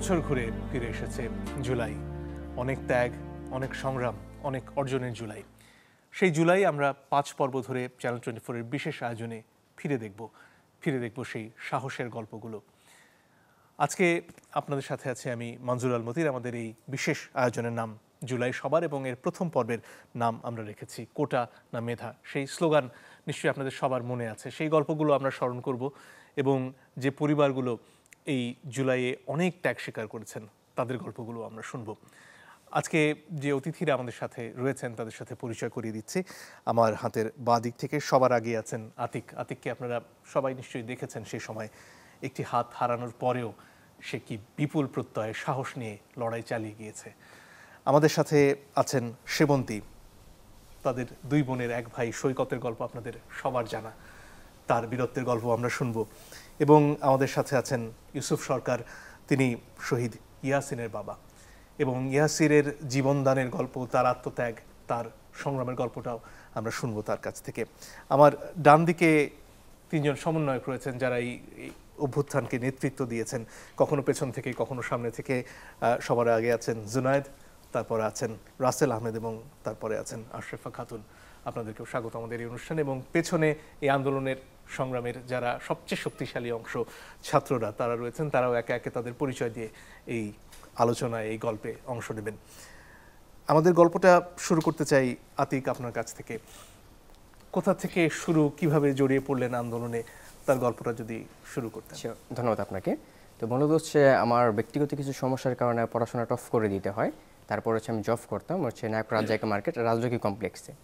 বছর ঘুরে ফিরে এসেছে জুলাই। অনেক ত্যাগ, অনেক সংগ্রাম, অনেক অর্জনের জুলাই। সেই জুলাই আমরা 5 পর্ব ধরে চ্যানেল 24-এর বিশেষ আয়োজনে ফিরে দেখব সেই সাহসের গল্পগুলো। আজকে আপনাদের সাথে আছে আমি মঞ্জুর আল মতির। আমাদের এই বিশেষ আয়োজনের নাম জুলাই সবার, এবং এর প্রথম পর্বের নাম আমরা রেখেছি কোটা না মেধা। সেই স্লোগান নিশ্চয়ই আপনাদের সবার মনে আছে। সেই গল্পগুলো আমরা স্মরণ করব, এবং যে পরিবারগুলো এই জুলাইয়ে অনেক ত্যাগ স্বীকার করেছেন তাদের গল্পগুলো আমরা শুনব। আজকে যে অতিথিরা আমাদের সাথে রয়েছেন তাদের সাথে পরিচয় করিয়ে দিচ্ছি। আমার হাতের বাঁ দিক থেকে সবার আগে আছেন আতিক। আতিককে আপনারা সবাই নিশ্চয়ই দেখেছেন। সেই সময় একটি হাত হারানোর পরেও সে কি বিপুল প্রত্যয়ে সাহস নিয়ে লড়াই চালিয়ে গিয়েছে। আমাদের সাথে আছেন সেবন্তী। তাদের 2 বোনের 1 ভাই সৈকতের গল্প আপনাদের সবার জানা, তার বীরত্বের গল্প আমরা শুনব। এবং আমাদের সাথে আছেন ইউসুফ সরকার, তিনি শহীদ ইয়াসিনের বাবা, এবং ইয়াসিরের জীবনদানের গল্প, তার আত্মত্যাগ, তার সংগ্রামের গল্পটাও আমরা শুনব তার কাছ থেকে। আমার ডান দিকে 3 জন সমন্বয়ক রয়েছেন যারা এই অভ্যুত্থানকে নেতৃত্ব দিয়েছেন, কখনো পেছন থেকে কখনো সামনে থেকে। সবার আগে আছেন জুনায়েদ, তারপরে আছেন রাসেল আহমেদ, এবং তারপরে আছেন আশরাফা খাতুন। আপনাদেরকেও স্বাগত আমাদের এই অনুষ্ঠানে। এবং পেছনে এই আন্দোলনের সংগ্রামের যারা সবচেয়ে শক্তিশালী অংশ, ছাত্ররা, তারা রয়েছেন। তারাও একে একে তাদের পরিচয় দিয়ে এই আলোচনায়, এই গল্পে অংশ নেবেন। আমাদের গল্পটা শুরু করতে চাই আতিক আপনার কাছ থেকে। কোথা থেকে শুরু, কিভাবে জড়িয়ে পড়লেন আন্দোলনে, তার গল্পটা যদি শুরু করতেন। ধন্যবাদ আপনাকে। তো মূলত হচ্ছে আমার ব্যক্তিগত কিছু সমস্যার কারণে পড়াশোনাটা অফ করে দিতে হয়। তারপর হচ্ছে আমি জব করতাম নায়কপুর রাজাইকা মার্কেট রাজলক্ষ্মী কমপ্লেক্সে।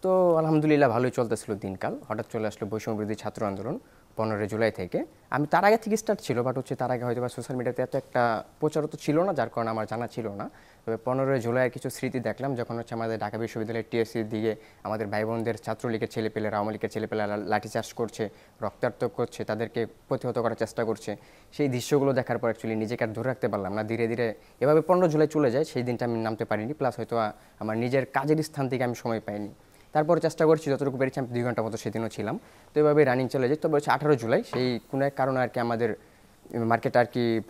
তো আলহামদুলিল্লাহ ভালোই চলতেছিল দিনকাল। হঠাৎ চলে আসলো বৈষম্য বিরোধী ছাত্র আন্দোলন 15 জুলাই থেকে। আমি তার আগে থেকে স্টার্ট ছিল, বাট তার আগে হয়তো বা সোশ্যাল মিডিয়াতে এত একটা প্রচারও ছিল না, যার কারণে আমার জানা ছিল না। তবে 15 জুলাইয়ের কিছু স্মৃতি দেখলাম, যখন আমাদের ঢাকা বিশ্ববিদ্যালয়ের টিএসসির দিকে আমাদের ভাই বোনদের, ছাত্রলীগের ছেলেপেলেরা, আওয়ামী লীগের ছেলেপেলেরা লাঠিচার্জ করছে, রক্তাক্ত করছে, তাদেরকে প্রতিহত করার চেষ্টা করছে। সেই দৃশ্যগুলো দেখার পর অ্যাকচুয়ালি নিজেকে আর ধরে রাখতে পারলাম না। ধীরে ধীরে এভাবে 15 জুলাই চলে যায়, সেই দিনটা আমি নামতে পারিনি। প্লাস হয়তো আমার নিজের কাজের স্থান থেকে আমি সময় পাইনি। তারপরে চেষ্টা করছি যতটুকু পেরেছি, আমি 2 ঘন্টা মতো সেদিনও ছিলাম। তো এভাবে রানিং চলে যায়। তবে 18 জুলাই সেই কোনো এক কারণে আমাদের মার্কেট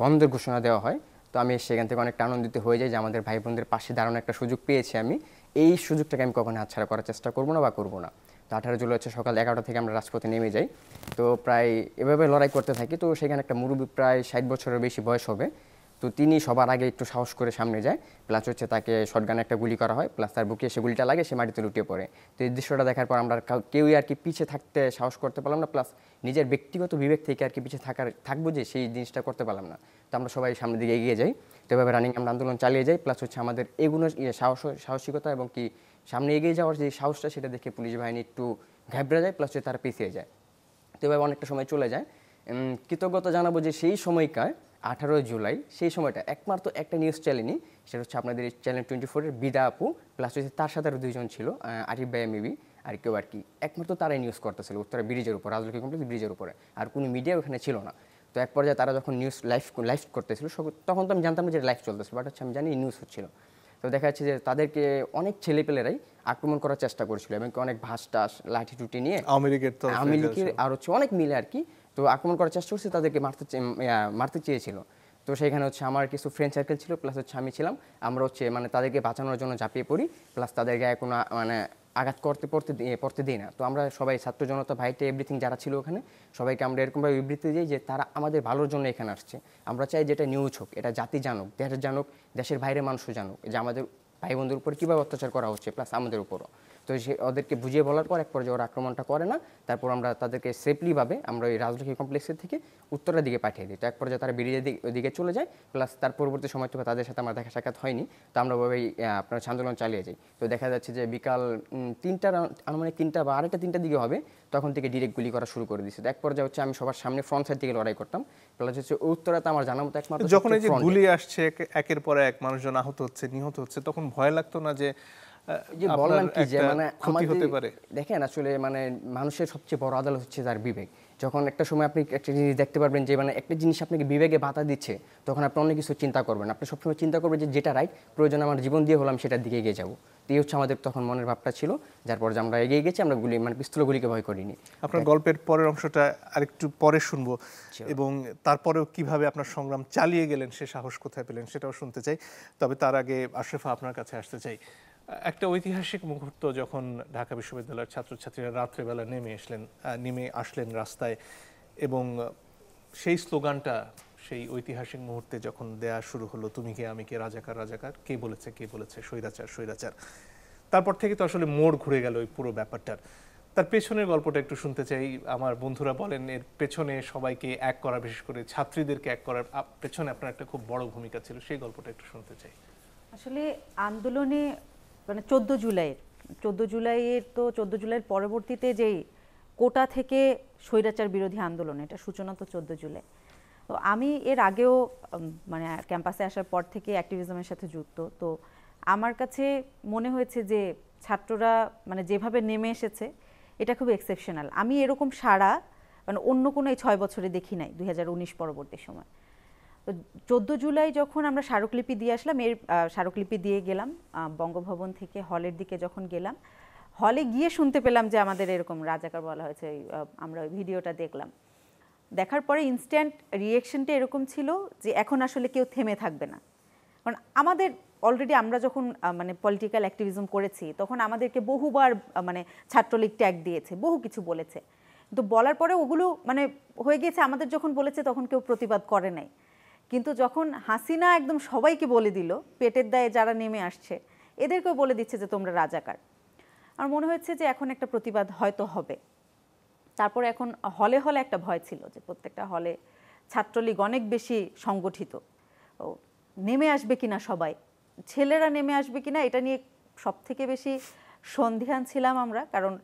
বন্ধের ঘোষণা দেওয়া হয়। তো আমি সেখান থেকে অনেকটা আনন্দিত হয়ে যাই যে আমাদের ভাই বোনদের পাশে দাঁড়ানোর একটা সুযোগ পেয়েছি আমি। এই সুযোগটাকে আমি কখনো হাতছাড়া করার চেষ্টা করবো না বা করবো না। তো 18 জুলাই সকাল 11টা থেকে আমরা রাজপথে নেমে যাই। তো প্রায় এভাবে লড়াই করতে থাকি। তো সেখানে একটা মুরব্বী, প্রায় 60 বছরের বেশি বয়স হবে, তো তিনি সবার আগে একটু সাহস করে সামনে যায়। প্লাস তাকে শটগানে একটা গুলি করা হয়, প্লাস তার বুকে সে গুলিটা লাগে, সে মাটিতে লুটিয়ে পড়ে। তো এই দৃশ্যটা দেখার পর আমরা কেউই পিছিয়ে থাকতে সাহস করতে পারলাম না। প্লাস নিজের ব্যক্তিগত বিবেক থেকে পিছিয়ে থাকবো যে সেই জিনিসটা করতে পারলাম না। তো আমরা সবাই সামনের দিকে এগিয়ে যাই। তো এভাবে রানিং আমরা আন্দোলন চালিয়ে যাই। প্লাস আমাদের এগুলোর সাহসিকতা এবং সামনে এগিয়ে যাওয়ার যে সাহসটা, সেটা দেখে পুলিশ বাহিনী একটু ঘাবড়ে যায়, প্লাস তারা পিছিয়ে যায়। তো এভাবে অনেকটা সময় চলে যায়। কৃতজ্ঞতা জানাবো যে সেই সময়কার 18 জুলাই সেই সময়টা একমাত্র একটা নিউজ চ্যানেলই, সেটা আপনাদের এই চ্যানেল 24-এর বিদা আপু, প্লাস তার সাথে আরও 2 জন ছিল, আরিফ ভাই মেবি আর কেউ একমাত্র তারাই নিউজ করতেছিল উত্তরা ব্রিজের উপর, রাজলক্ষ্মী কমপ্লেক্স ব্রিজের উপরে। আর কোনো মিডিয়া ওখানে ছিল না। তো এক পর্যায়ে তারা যখন নিউজ লাইভ করতেছিল, তখন তো আমি জানতাম না যে লাইভ চলতেছিল, বাট আমি জানি নিউজ হচ্ছিল। তো দেখা যাচ্ছে যে তাদেরকে অনেক ছেলেপেলেরাই আক্রমণ করার চেষ্টা করছিল, এবং অনেক ভাস টাস লাঠি টুটি নিয়ে আওয়ামী লীগের আর অনেক মিলে তো আক্রমণ করার চেষ্টা করছে, তাদেরকে মারতে চেয়েছিল। তো সেখানে আমার কিছু ফ্রেন্ড সার্কেল ছিল, প্লাস আমি ছিলাম। আমরা তাদেরকে বাঁচানোর জন্য ঝাঁপিয়ে পড়ি, প্লাস তাদেরকে কোনো আঘাত পড়তে দিই না। তো আমরা সবাই ছাত্র জনতা, ভাইটে এভরিথিং যারা ছিল ওখানে, সবাইকে আমরা এরকমভাবে বিবৃতি দিই যে তারা আমাদের ভালোর জন্য এখানে আসছে। আমরা চাই যে এটা নিউজ হোক, এটা জাতি জানুক, দেশ জানুক, দেশের বাইরে মানুষও জানুক যে আমাদের ভাই বোনদের উপর কীভাবে অত্যাচার করা হচ্ছে, প্লাস আমাদের উপরও। তো ওদেরকে বুঝিয়ে বলার পর এক পর্যায়ে ওরা আক্রমণটা করে না। তারপর আমরা তাদেরকে সেফলিভাবে আমরা ওই রাজলক্ষ্মী কমপ্লেক্সের থেকে উত্তরের দিকে পাঠিয়ে দিই। তো এক পর্যায়ে তারা ব্রিজের দিকে চলে যায়। প্লাস তার পরবর্তী সময় তো তাদের সাথে আমার দেখা সাক্ষাৎ হয়নি। তো আমরা ওই আপনার আন্দোলন চালিয়ে যাই। তো দেখা যাচ্ছে যে বিকাল 3টার আনুমানিক 3টা বা 2:30টার দিকে হবে, তখন থেকে ডিরেক্ট গুলি করা শুরু করে দিচ্ছে। তো এক পর্যায়ে আমি সবার সামনে ফ্রন্ট সাইড থেকে লড়াই করতাম। প্লাস উত্তরাতে আমার জানা মতো একমাত্র যখন এই যে গুলি আসছে একের পর এক মানুষজন আহত হচ্ছে, নিহত হচ্ছে, তখন ভয় লাগতো না যে বললাম কি যে ক্ষতি হতে পারে? দেখেন আসলে মানুষের সবচেয়ে বড় আদালত হচ্ছে তার বিবেক। যখন একটা সময় আপনি একটা জিনিস দেখতে পারবেন যে একটা জিনিস আপনাকে বিবেকে বাধা দিচ্ছে, তখন আপনি অনেক কিছু চিন্তা করবেন। আপনি সবসময় চিন্তা করবেন যে যেটা রাইট, প্রয়োজন আমার জীবন দিয়ে হলাম সেটার দিকে এগিয়ে যাবো। তো তো এই হচ্ছে আমাদের তখন মনের ভাবটা ছিল, যার পর যে আমরা এগিয়ে গেছি, আমরা পিস্তলগুলিকে ভয় করিনি। আপনার গল্পের পরের অংশটা আরেকটু পরে শুনবো, এবং তারপরেও কিভাবে আপনার সংগ্রাম চালিয়ে গেলেন, সে সাহস কোথায় পেলেন সেটাও শুনতে চাই। তবে তার আগে আশরাফা আপনার কাছে আসতে চাই। একটা ঐতিহাসিক মুহূর্ত যখন ঢাকা বিশ্ববিদ্যালয়ের ছাত্রছাত্রীরা রাত্রেবেলা নেমে আসলেন রাস্তায়, এবং সেই স্লোগানটা সেই ঐতিহাসিক মুহূর্তে যখন দেয়া শুরু হলো, তুমি কে আমি কে রাজাকার রাজাকার, কে বলেছে স্বৈরাচার স্বৈরাচার, তারপর থেকে তো আসলে মোড় ঘুরে গেল ওই পুরো ব্যাপারটার। তার পেছনের গল্পটা একটু শুনতে চাই। আমার বন্ধুরা বলেন এর পেছনে সবাইকে এক করা, বিশেষ করে ছাত্রীদেরকে এক করার পেছনে আপনার একটা খুব বড় ভূমিকা ছিল, সেই গল্পটা একটু শুনতে চাই। আসলে আন্দোলনে মানে 14 জুলাইয়ের পরবর্তীতে যেই কোটা থেকে স্বৈরাচার বিরোধী আন্দোলন, এটা সূচনা তো 14 জুলাই। তো আমি এর আগেও মানে ক্যাম্পাসে আসার পর থেকে অ্যাক্টিভিজমের সাথে যুক্ত। তো আমার কাছে মনে হয়েছে যে ছাত্ররা মানে যেভাবে নেমে এসেছে এটা খুব এক্সেপশনাল। আমি এরকম সারা মানে অন্য কোনো এই 6 বছরে দেখি নাই 2019 পরবর্তী সময়। তো 14 জুলাই যখন আমরা স্মারকলিপি দিয়ে আসলাম, স্মারকলিপি দিয়ে গেলাম বঙ্গভবন থেকে হলের দিকে যখন গেলাম, হলে গিয়ে শুনতে পেলাম যে আমাদের এরকম রাজাকার বলা হয়েছে। আমরা ওই ভিডিওটা দেখলাম, দেখার পরে ইনস্ট্যান্ট রিয়েকশনটা এরকম ছিল যে এখন আসলে কেউ থেমে থাকবে না। কারণ আমাদের অলরেডি আমরা যখন মানে পলিটিক্যাল অ্যাক্টিভিজম করেছি তখন আমাদেরকে বহুবার মানে ছাত্রলীগ ট্যাগ দিয়েছে, বহু কিছু বলেছে, কিন্তু বলার পরে ওগুলো মানে হয়ে গেছে। আমাদের যখন বলেছে তখন কেউ প্রতিবাদ করে নাই, কিন্তু যখন হাসিনা একদম সবাইকে বলে দিল, পেটের দায়ে যারা নেমে আসছে এদেরকেও বলে দিচ্ছে যে তোমরা রাজাকার, আমার মনে হয়েছে যে এখন একটা প্রতিবাদ হয়তো হবে। তারপরে এখন হলে হলে একটা ভয় ছিল যে প্রত্যেকটা হলে ছাত্রলীগ অনেক বেশি সংগঠিত, নেমে আসবে কিনা সবাই, ছেলেরা নেমে আসবে কিনা, এটা নিয়ে সব থেকে বেশি সন্দিহান ছিলাম আমরা। কারণ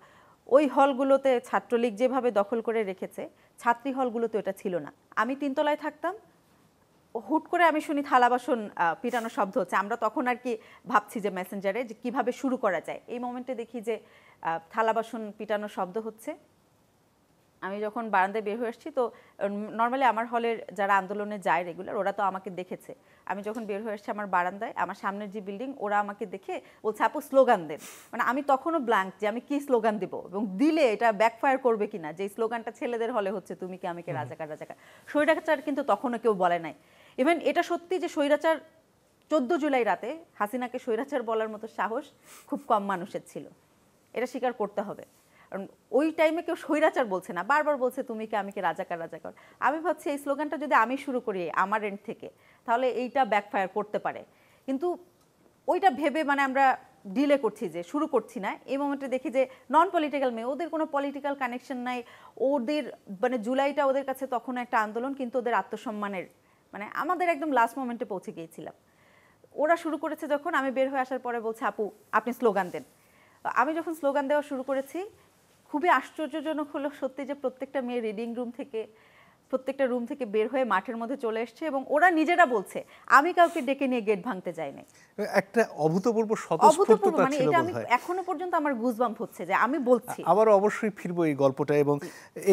ওই হলগুলোতে ছাত্রলীগ যেভাবে দখল করে রেখেছে, ছাত্রী হলগুলোতে এটা ছিল না। আমি 3 তলায় থাকতাম, হুট করে আমি শুনি থালা বাসন পিটানোর শব্দ হচ্ছে। আমরা তখন আর কি ভাবছি যে মেসেঞ্জারে যে কীভাবে শুরু করা যায়। এই মোমেন্টে দেখি যে থালা বাসন পিটানোর শব্দ হচ্ছে। আমি যখন বারান্দায় বের হয়ে আসছি, তো নর্মালি আমার হলের যারা আন্দোলনে যায় রেগুলার, ওরা তো আমাকে দেখেছে। আমি যখন বের হয়ে আসছি আমার বারান্দায়, আমার সামনের যে বিল্ডিং, ওরা আমাকে দেখে বলছে আপু স্লোগান দেন। মানে আমি তখনও ব্ল্যাঙ্ক যে আমি কি স্লোগান দিব এবং দিলে এটা ব্যাকফায়ার করবে কিনা। যে স্লোগানটা ছেলেদের হলে হচ্ছে তুমি কি আমি কে রাজাকার রাজাকার, স্বৈরাচার কিন্তু তখনও কেউ বলে নাই। ইভেন এটা সত্যি যে স্বৈরাচার 14 জুলাই রাতে হাসিনাকে স্বৈরাচার বলার মতো সাহস খুব কম মানুষের ছিল, এটা স্বীকার করতে হবে। কারণ ওই টাইমে কেউ স্বৈরাচার বলছে না, বারবার বলছে তুমি কি আমি কে রাজাকার রাজাকার। আমি ভাবছি এই স্লোগানটা যদি আমি শুরু করি আমার এন্ড থেকে, তাহলে এইটা ব্যাকফায়ার করতে পারে। কিন্তু ওইটা ভেবে মানে আমরা ডিলে করছি, যে শুরু করছি না। এই মোমেন্টে দেখি যে নন পলিটিক্যাল মেয়ে, ওদের কোনো পলিটিক্যাল কানেকশন নাই, ওদের মানে জুলাইটা ওদের কাছে তখন একটা আন্দোলন, কিন্তু ওদের আত্মসম্মানের মানে আমাদের একদম লাস্ট মোমেন্টে পৌঁছে গিয়েছিলাম। ওরা শুরু করেছে যখন, আমি বের হয়ে আসার পরে বলছে আপু আপনি স্লোগান দেন। আমি যখন স্লোগান দেওয়া শুরু করেছি, খুবই আশ্চর্যজনক হলো সত্যি যে প্রত্যেকটা মেয়ে রিডিং রুম থেকে, প্রত্যেকটা রুম থেকে বের হয়ে মাঠের মধ্যে চলে এসছে, এবং ওরা নিজেরা বলছে আমি কাউকে ডেকে নিয়ে গেট ভাঙতে যাই নাই। একটা অভূতপূর্ব স্বতঃস্ফূর্ততা মানে ছিল এটা আমি বোধহয়। এখনো পর্যন্ত আমার গুজবাম্প হচ্ছে যে আমি বলছি। আবার অবশ্যই ফিরবো এই গল্পটা, এবং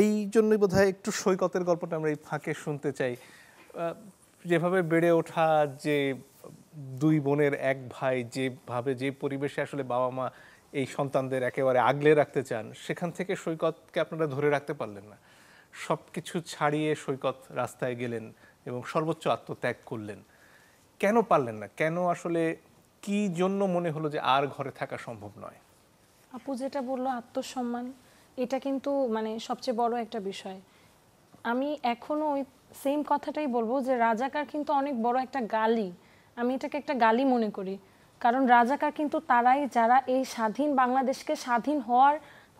এই জন্যই বোধহয় একটু সৈকতের গল্পটা আমরা এই ফাঁকে শুনতে চাই। যেভাবে বেড়ে ওঠা, যে 2 বোনের 1 ভাই, যেভাবে যে পরিবেশে আসলে বাবা মা এই সন্তানদের একেবারে আগলে রাখতে চান, সেখান থেকে সৈকতকে আপনারা ধরে রাখতে পারলেন না। সব কিছু ছাড়িয়ে সৈকত রাস্তায় গেলেন এবং সর্বোচ্চ আত্মত্যাগ করলেন। কেন পারলেন না? কেন আসলে কি জন্য মনে হলো যে আর ঘরে থাকা সম্ভব নয়? আপু যেটা বললো আত্মসম্মান, এটা কিন্তু মানে সবচেয়ে বড় একটা বিষয়। আমি এখনো ওই সেম কথাটাই বলবো যে রাজাকার কিন্তু অনেক বড় একটা গালি, আমি এটাকে একটা গালি মনে করি। কারণ রাজাকার কিন্তু তারাই যারা এই স্বাধীন বাংলাদেশকে স্বাধীন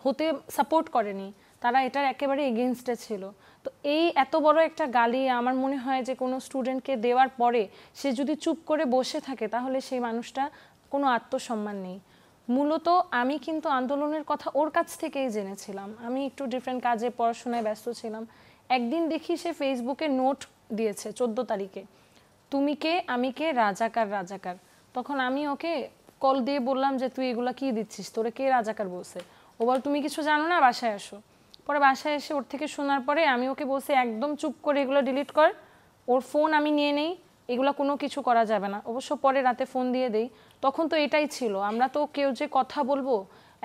হতে সাপোর্ট করেনি, তারা এটার একেবারে এগেনস্টে ছিল। তো এই এত বড় একটা গালি আমার মনে হয় যে কোনো স্টুডেন্টকে দেওয়ার পরে সে যদি চুপ করে বসে থাকে, তাহলে সেই মানুষটা কোনো আত্মসম্মান নেই। মূলত আমি কিন্তু আন্দোলনের কথা ওর কাছ থেকেই জেনেছিলাম। আমি একটু ডিফারেন্ট কাজে পড়াশোনায় ব্যস্ত ছিলাম। একদিন দেখি সে ফেসবুকে নোট দিয়েছে 14 তারিখে, তুমি কে আমি কে রাজাকার রাজাকার। তখন আমি ওকে কল দিয়ে বললাম যে তুই এগুলা কি দিচ্ছিস, তোরে কে রাজাকার বলছে? ও বল তুমি কিছু জানো না, বাসায় আসো। পরে বাসায় এসে ওর থেকে শোনার পরে আমি ওকে বলছি একদম চুপ করে এগুলো ডিলিট কর। ওর ফোন আমি নিয়ে নেই, এগুলা কোনো কিছু করা যাবে না। অবশ্য পরে রাতে ফোন দিয়ে দেই, তখন তো এটাই ছিল, আমরা তো কেউ যে কথা বলবো,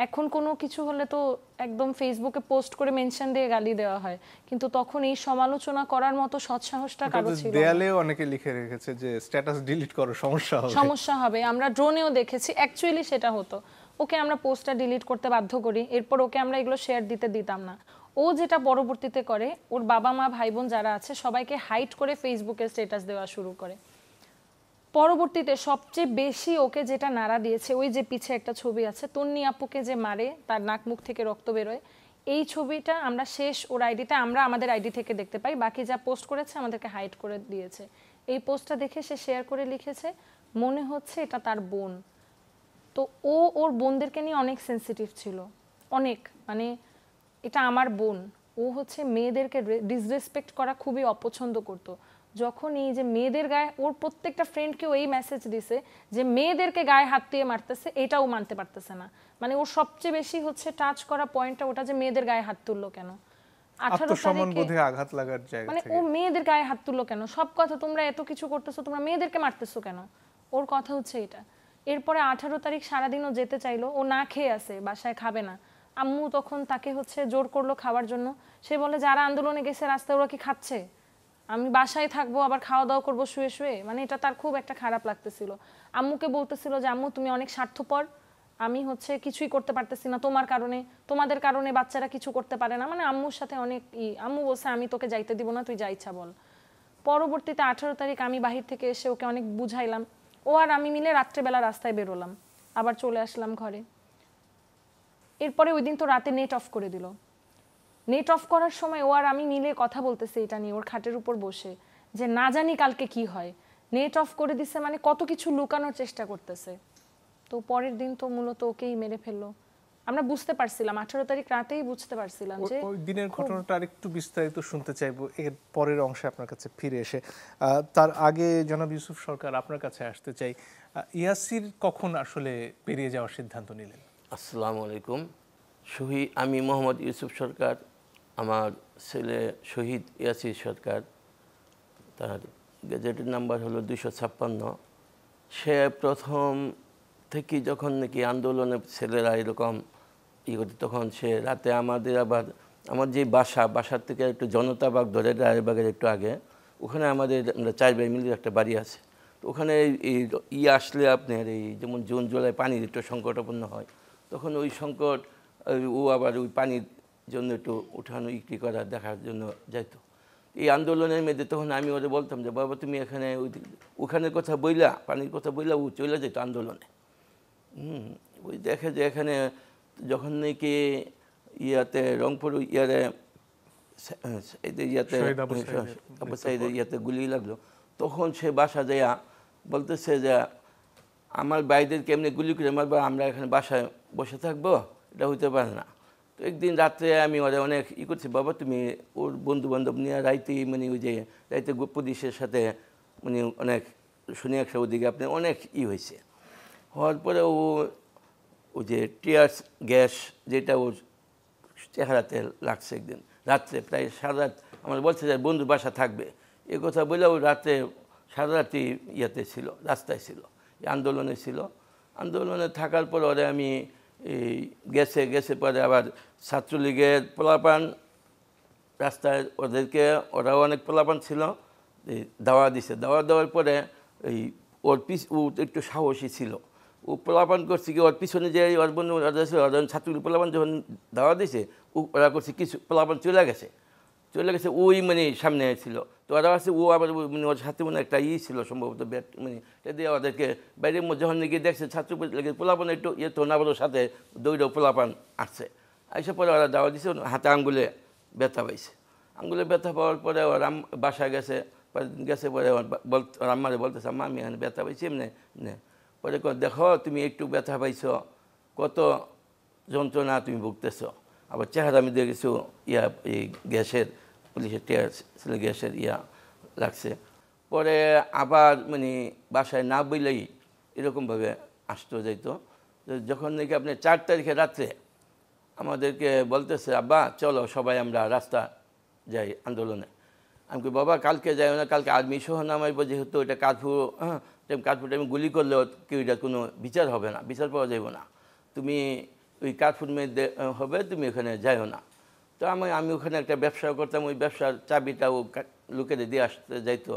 এখন কোনো কিছু হলে তো একদম ফেসবুকে পোস্ট করে মেনশন দিয়ে গালি দেওয়া হয়, কিন্তু তখন এই সমালোচনা করার মতো সৎসাহসটা কারো ছিল না। দেয়ালেও অনেকে লিখে রেখেছে যে স্ট্যাটাস ডিলিট করো, সমস্যা হবে। আমরা ড্রোনেও দেখেছি অ্যাকচুয়ালি সেটা হতো। ওকে আমরা পোস্টটা ডিলিট করতে বাধ্য করি, এরপর ওকে আমরা এগুলো শেয়ার দিতাম না। ও যেটা পরবর্তীতে করে, ওর বাবা মা ভাই বোন যারা আছে সবাইকে হাইড করে ফেসবুকে স্ট্যাটাস দেওয়া শুরু করে। পরবর্তীতে সবচেয়ে বেশি ওকে যেটা নাড়া দিয়েছে, ওই যে পিছে একটা ছবি আছে, তন্নি আপুকে যে মারে, তার নাক মুখ থেকে রক্ত বেরোয়, এই ছবিটা আমরা শেষ ওর আইডিতে, আমরা আমাদের আইডি থেকে দেখতে পাই, বাকি যা পোস্ট করেছে আমাদেরকে হাইড করে দিয়েছে। এই পোস্টটা দেখে সে শেয়ার করে লিখেছে, মনে হচ্ছে এটা তার বোন। তো ও ওর বোনদেরকে নিয়ে অনেক সেন্সিটিভ ছিল, অনেক, মানে এটা আমার বোন। ও হচ্ছে মেয়েদেরকে ডিসরেসপেক্ট করা খুবই অপছন্দ করতো। যখন এই যে মেয়েদের গায়ে, ওর প্রত্যেকটা ফ্রেন্ডকেও এই মেসেজ দিছে যে মেয়েদেরকে গায়ে হাত দিয়ে মারতেছে, এটাও মানতে পারতেছে না। মানে ওর সবচেয়ে বেশি হচ্ছে টাচ করা পয়েন্টটা ওটা, যে মেয়েদের গায়ে হাত তুললো কেন, 18 তারিখে আঘাত লাগার জায়গা মানে থেকে। ও মেয়েদের গায়ে হাত তুললো কেন, সব কথা তোমরা এত কিছু করতেছো, তোমরা মেয়েদেরকে মারতেছো কেন, ওর কথা হচ্ছে এটা। এরপরে 18 তারিখ সারাদিনও যেতে চাইলো, ও না খেয়ে আসে, বাসায় খাবে না। আম্মু তখন তাকে হচ্ছে জোর করলো খাওয়ার জন্য। সে বলে যারা আন্দোলনে গেছে রাস্তায় ওরা কি খাচ্ছে, আমি বাসায় থাকবো আবার খাওয়া দাওয়া করবো শুয়ে শুয়ে, মানে এটা তার খুব একটা খারাপ লাগতেছিল। আম্মুকে বলতেছিল যে আম্মু তুমি অনেক স্বার্থপর, আমি হচ্ছে কিছুই করতে পারতেছি না তোমার কারণে, তোমাদের কারণে বাচ্চারা কিছু করতে পারে না, মানে আম্মুর সাথে অনেক আম্মু বলছে আমি তোকে যাইতে দিব না, তুই যা ইচ্ছা বল। পরবর্তীতে 18 তারিখ আমি বাহির থেকে এসে ওকে অনেক বুঝাইলাম, ও আর আমি মিলে রাত্রেবেলা রাস্তায় বেরোলাম, আবার চলে আসলাম ঘরে। এরপরে ওই দিন তো রাতে নেট অফ করে দিল। নেট অফ করার সময় ও আর আমি মিলে কথা বলতেছি এটা নিয়ে, ওর খাটের উপর বসে, যে না জানি কালকে কি হয়। নেট অফ করে দিছে মানে কত কিছু লুকানোর চেষ্টা করতেছে। তো পরের দিন তো মূলত ওকেই মেরে ফেললো। আমরা বুঝতে পারছিলাম 18 তারিখ রাতেই বুঝতে পারছিলাম যে ওই দিনের ঘটনাটা আরেকটু বিস্তারিত শুনতে চাইবো এর পরের অংশে আপনার কাছে ফিরে এসে। তার আগে জনাব ইউসুফ সরকার, আপনার কাছে আসতে চাই, ইয়াসির কখন আসলে পেরিয়ে যাওয়ার সিদ্ধান্ত নিলেন? আসসালামু আলাইকুম। আমি মোহাম্মদ ইউসুফ সরকার, আমার ছেলে শহীদ ইয়াসির সরকার, তার গেজেটের নাম্বার হলো 256। সে প্রথম থেকে যখন নাকি আন্দোলনের ছেলেরা এরকম করতো, তখন সে রাতে আমাদের আবার আমার যে বাসার থেকে একটু জনতাবাগ ধরে রায়বাগের একটু আগে, ওখানে আমাদের আমরা 4 ভাই মিলে একটা বাড়ি আছে। তো ওখানে এই আসলে আপনার এই যেমন জুন জুলাই পানির একটু সংকটাপন্ন হয়, তখন ওই সংকট ও আবার ওই পানির জন্য একটু উঠানো ইকটি করা দেখার জন্য যাইতো। এই আন্দোলনের মধ্যে তখন আমি ওদের বলতাম যে বাবা তুমি এখানে ওখানের কথা বইলা, পানির কথা বইলা, ও চলে যেত আন্দোলনে। ওই দেখে যে এখানে যখন নাকি রংপুর ইয়াতে গুলি লাগলো, তখন সে বাসা দেয়া বলতেছে যে আমার ভাইদেরকে এমনি গুলি করে মারবো, আমরা এখানে বাসায় বসে থাকবো, এটা হইতে পারে না। তো একদিন রাত্রে আমি ওরা অনেক করছি, বাবা তুমি ওর বন্ধু বান্ধব নিয়ে রাইতে, মানে ওই যে রাইতে পুলিশের সাথে মানে অনেক শুনে একটা ওদিকে আপনি অনেক হয়েছে। হওয়ার পরে ও যে টিয়ার গ্যাস যেটা ওর চেহারাতে লাগছে, একদিন রাত্রে প্রায় সারা রাত আমার বলছে যে বন্ধুর বাসা থাকবে, এ কথা বলে ও রাত্রে সারা রাতি ছিল, রাস্তায় ছিল, আন্দোলনে ছিল। আন্দোলনে থাকার পর ওরা আমি গেছে পরে আবার ছাত্রলীগের পোলাপান রাস্তায় ওরাও অনেক পোলাপান ছিল, দাওয়া দিছে। দাওয়া দেওয়ার পরে ও একটু সাহসী ছিল, ও পোলাপান করছে কি ওর পিছনে যে ওর বন্ধু ছাত্রলীগ পোলাপান যখন দাওয়া দিছে, ওরা করছে কিছু পোলাপান চলে গেছে, ওই মানে সামনে ছিল। তো ওরা আছে ও আবার মানে ওর সাথে মানে একটা ছিল সম্ভবত ব্যাট, মানে এটা দিয়ে ওদেরকে বাইরে যখন নাকি দেখছে ছাত্রলীগের পোলাপান একটু তো না বলো সাথে দৌড়েও পোলাপান আসছে। আইসা পরে ওরা দাওয়া দিছে, হাতে আঙ্গুলে ব্যথা পাইছে। আঙ্গুলে ব্যথা পাওয়ার পরে ওর বাসায় গেছে পরে ওর আম্মারে বলতেছে আম্মা আমি এখানে ব্যথা পাইছি এমনি পরে দেখো তুমি একটু ব্যথা পাইছ, কত যন্ত্রণা তুমি ভুগতেছ। আবার চেহারা আমি দেখেছো এই গ্যাসের পুলিশের গ্যাসের লাগছে। পরে আবার মানে বাসায় না বইলেই এরকমভাবে আসতো যাইতো। যখন নাকি আপনি 4 তারিখে রাত্রে আমাদেরকে বলতেছে আব্বা চলো সবাই আমরা রাস্তা যাই আন্দোলনে, আমি কি বাবা কালকে যাই না, কালকে আর্মি সহ নামাইব, যেহেতু এটা কারফিউ, হ্যাঁ কারফিউ টাইমে গুলি করলেও কেউ এটা কোনো বিচার হবে না, বিচার পাওয়া যাবে না, তুমি ওই কারফিউর মধ্যে হবে, তুমি ওখানে যাইও না। তো আমি ওখানে একটা ব্যবসা করতাম, ওই ব্যবসার চাবিটাও লোকেদের দিয়ে আসতে যাইতো।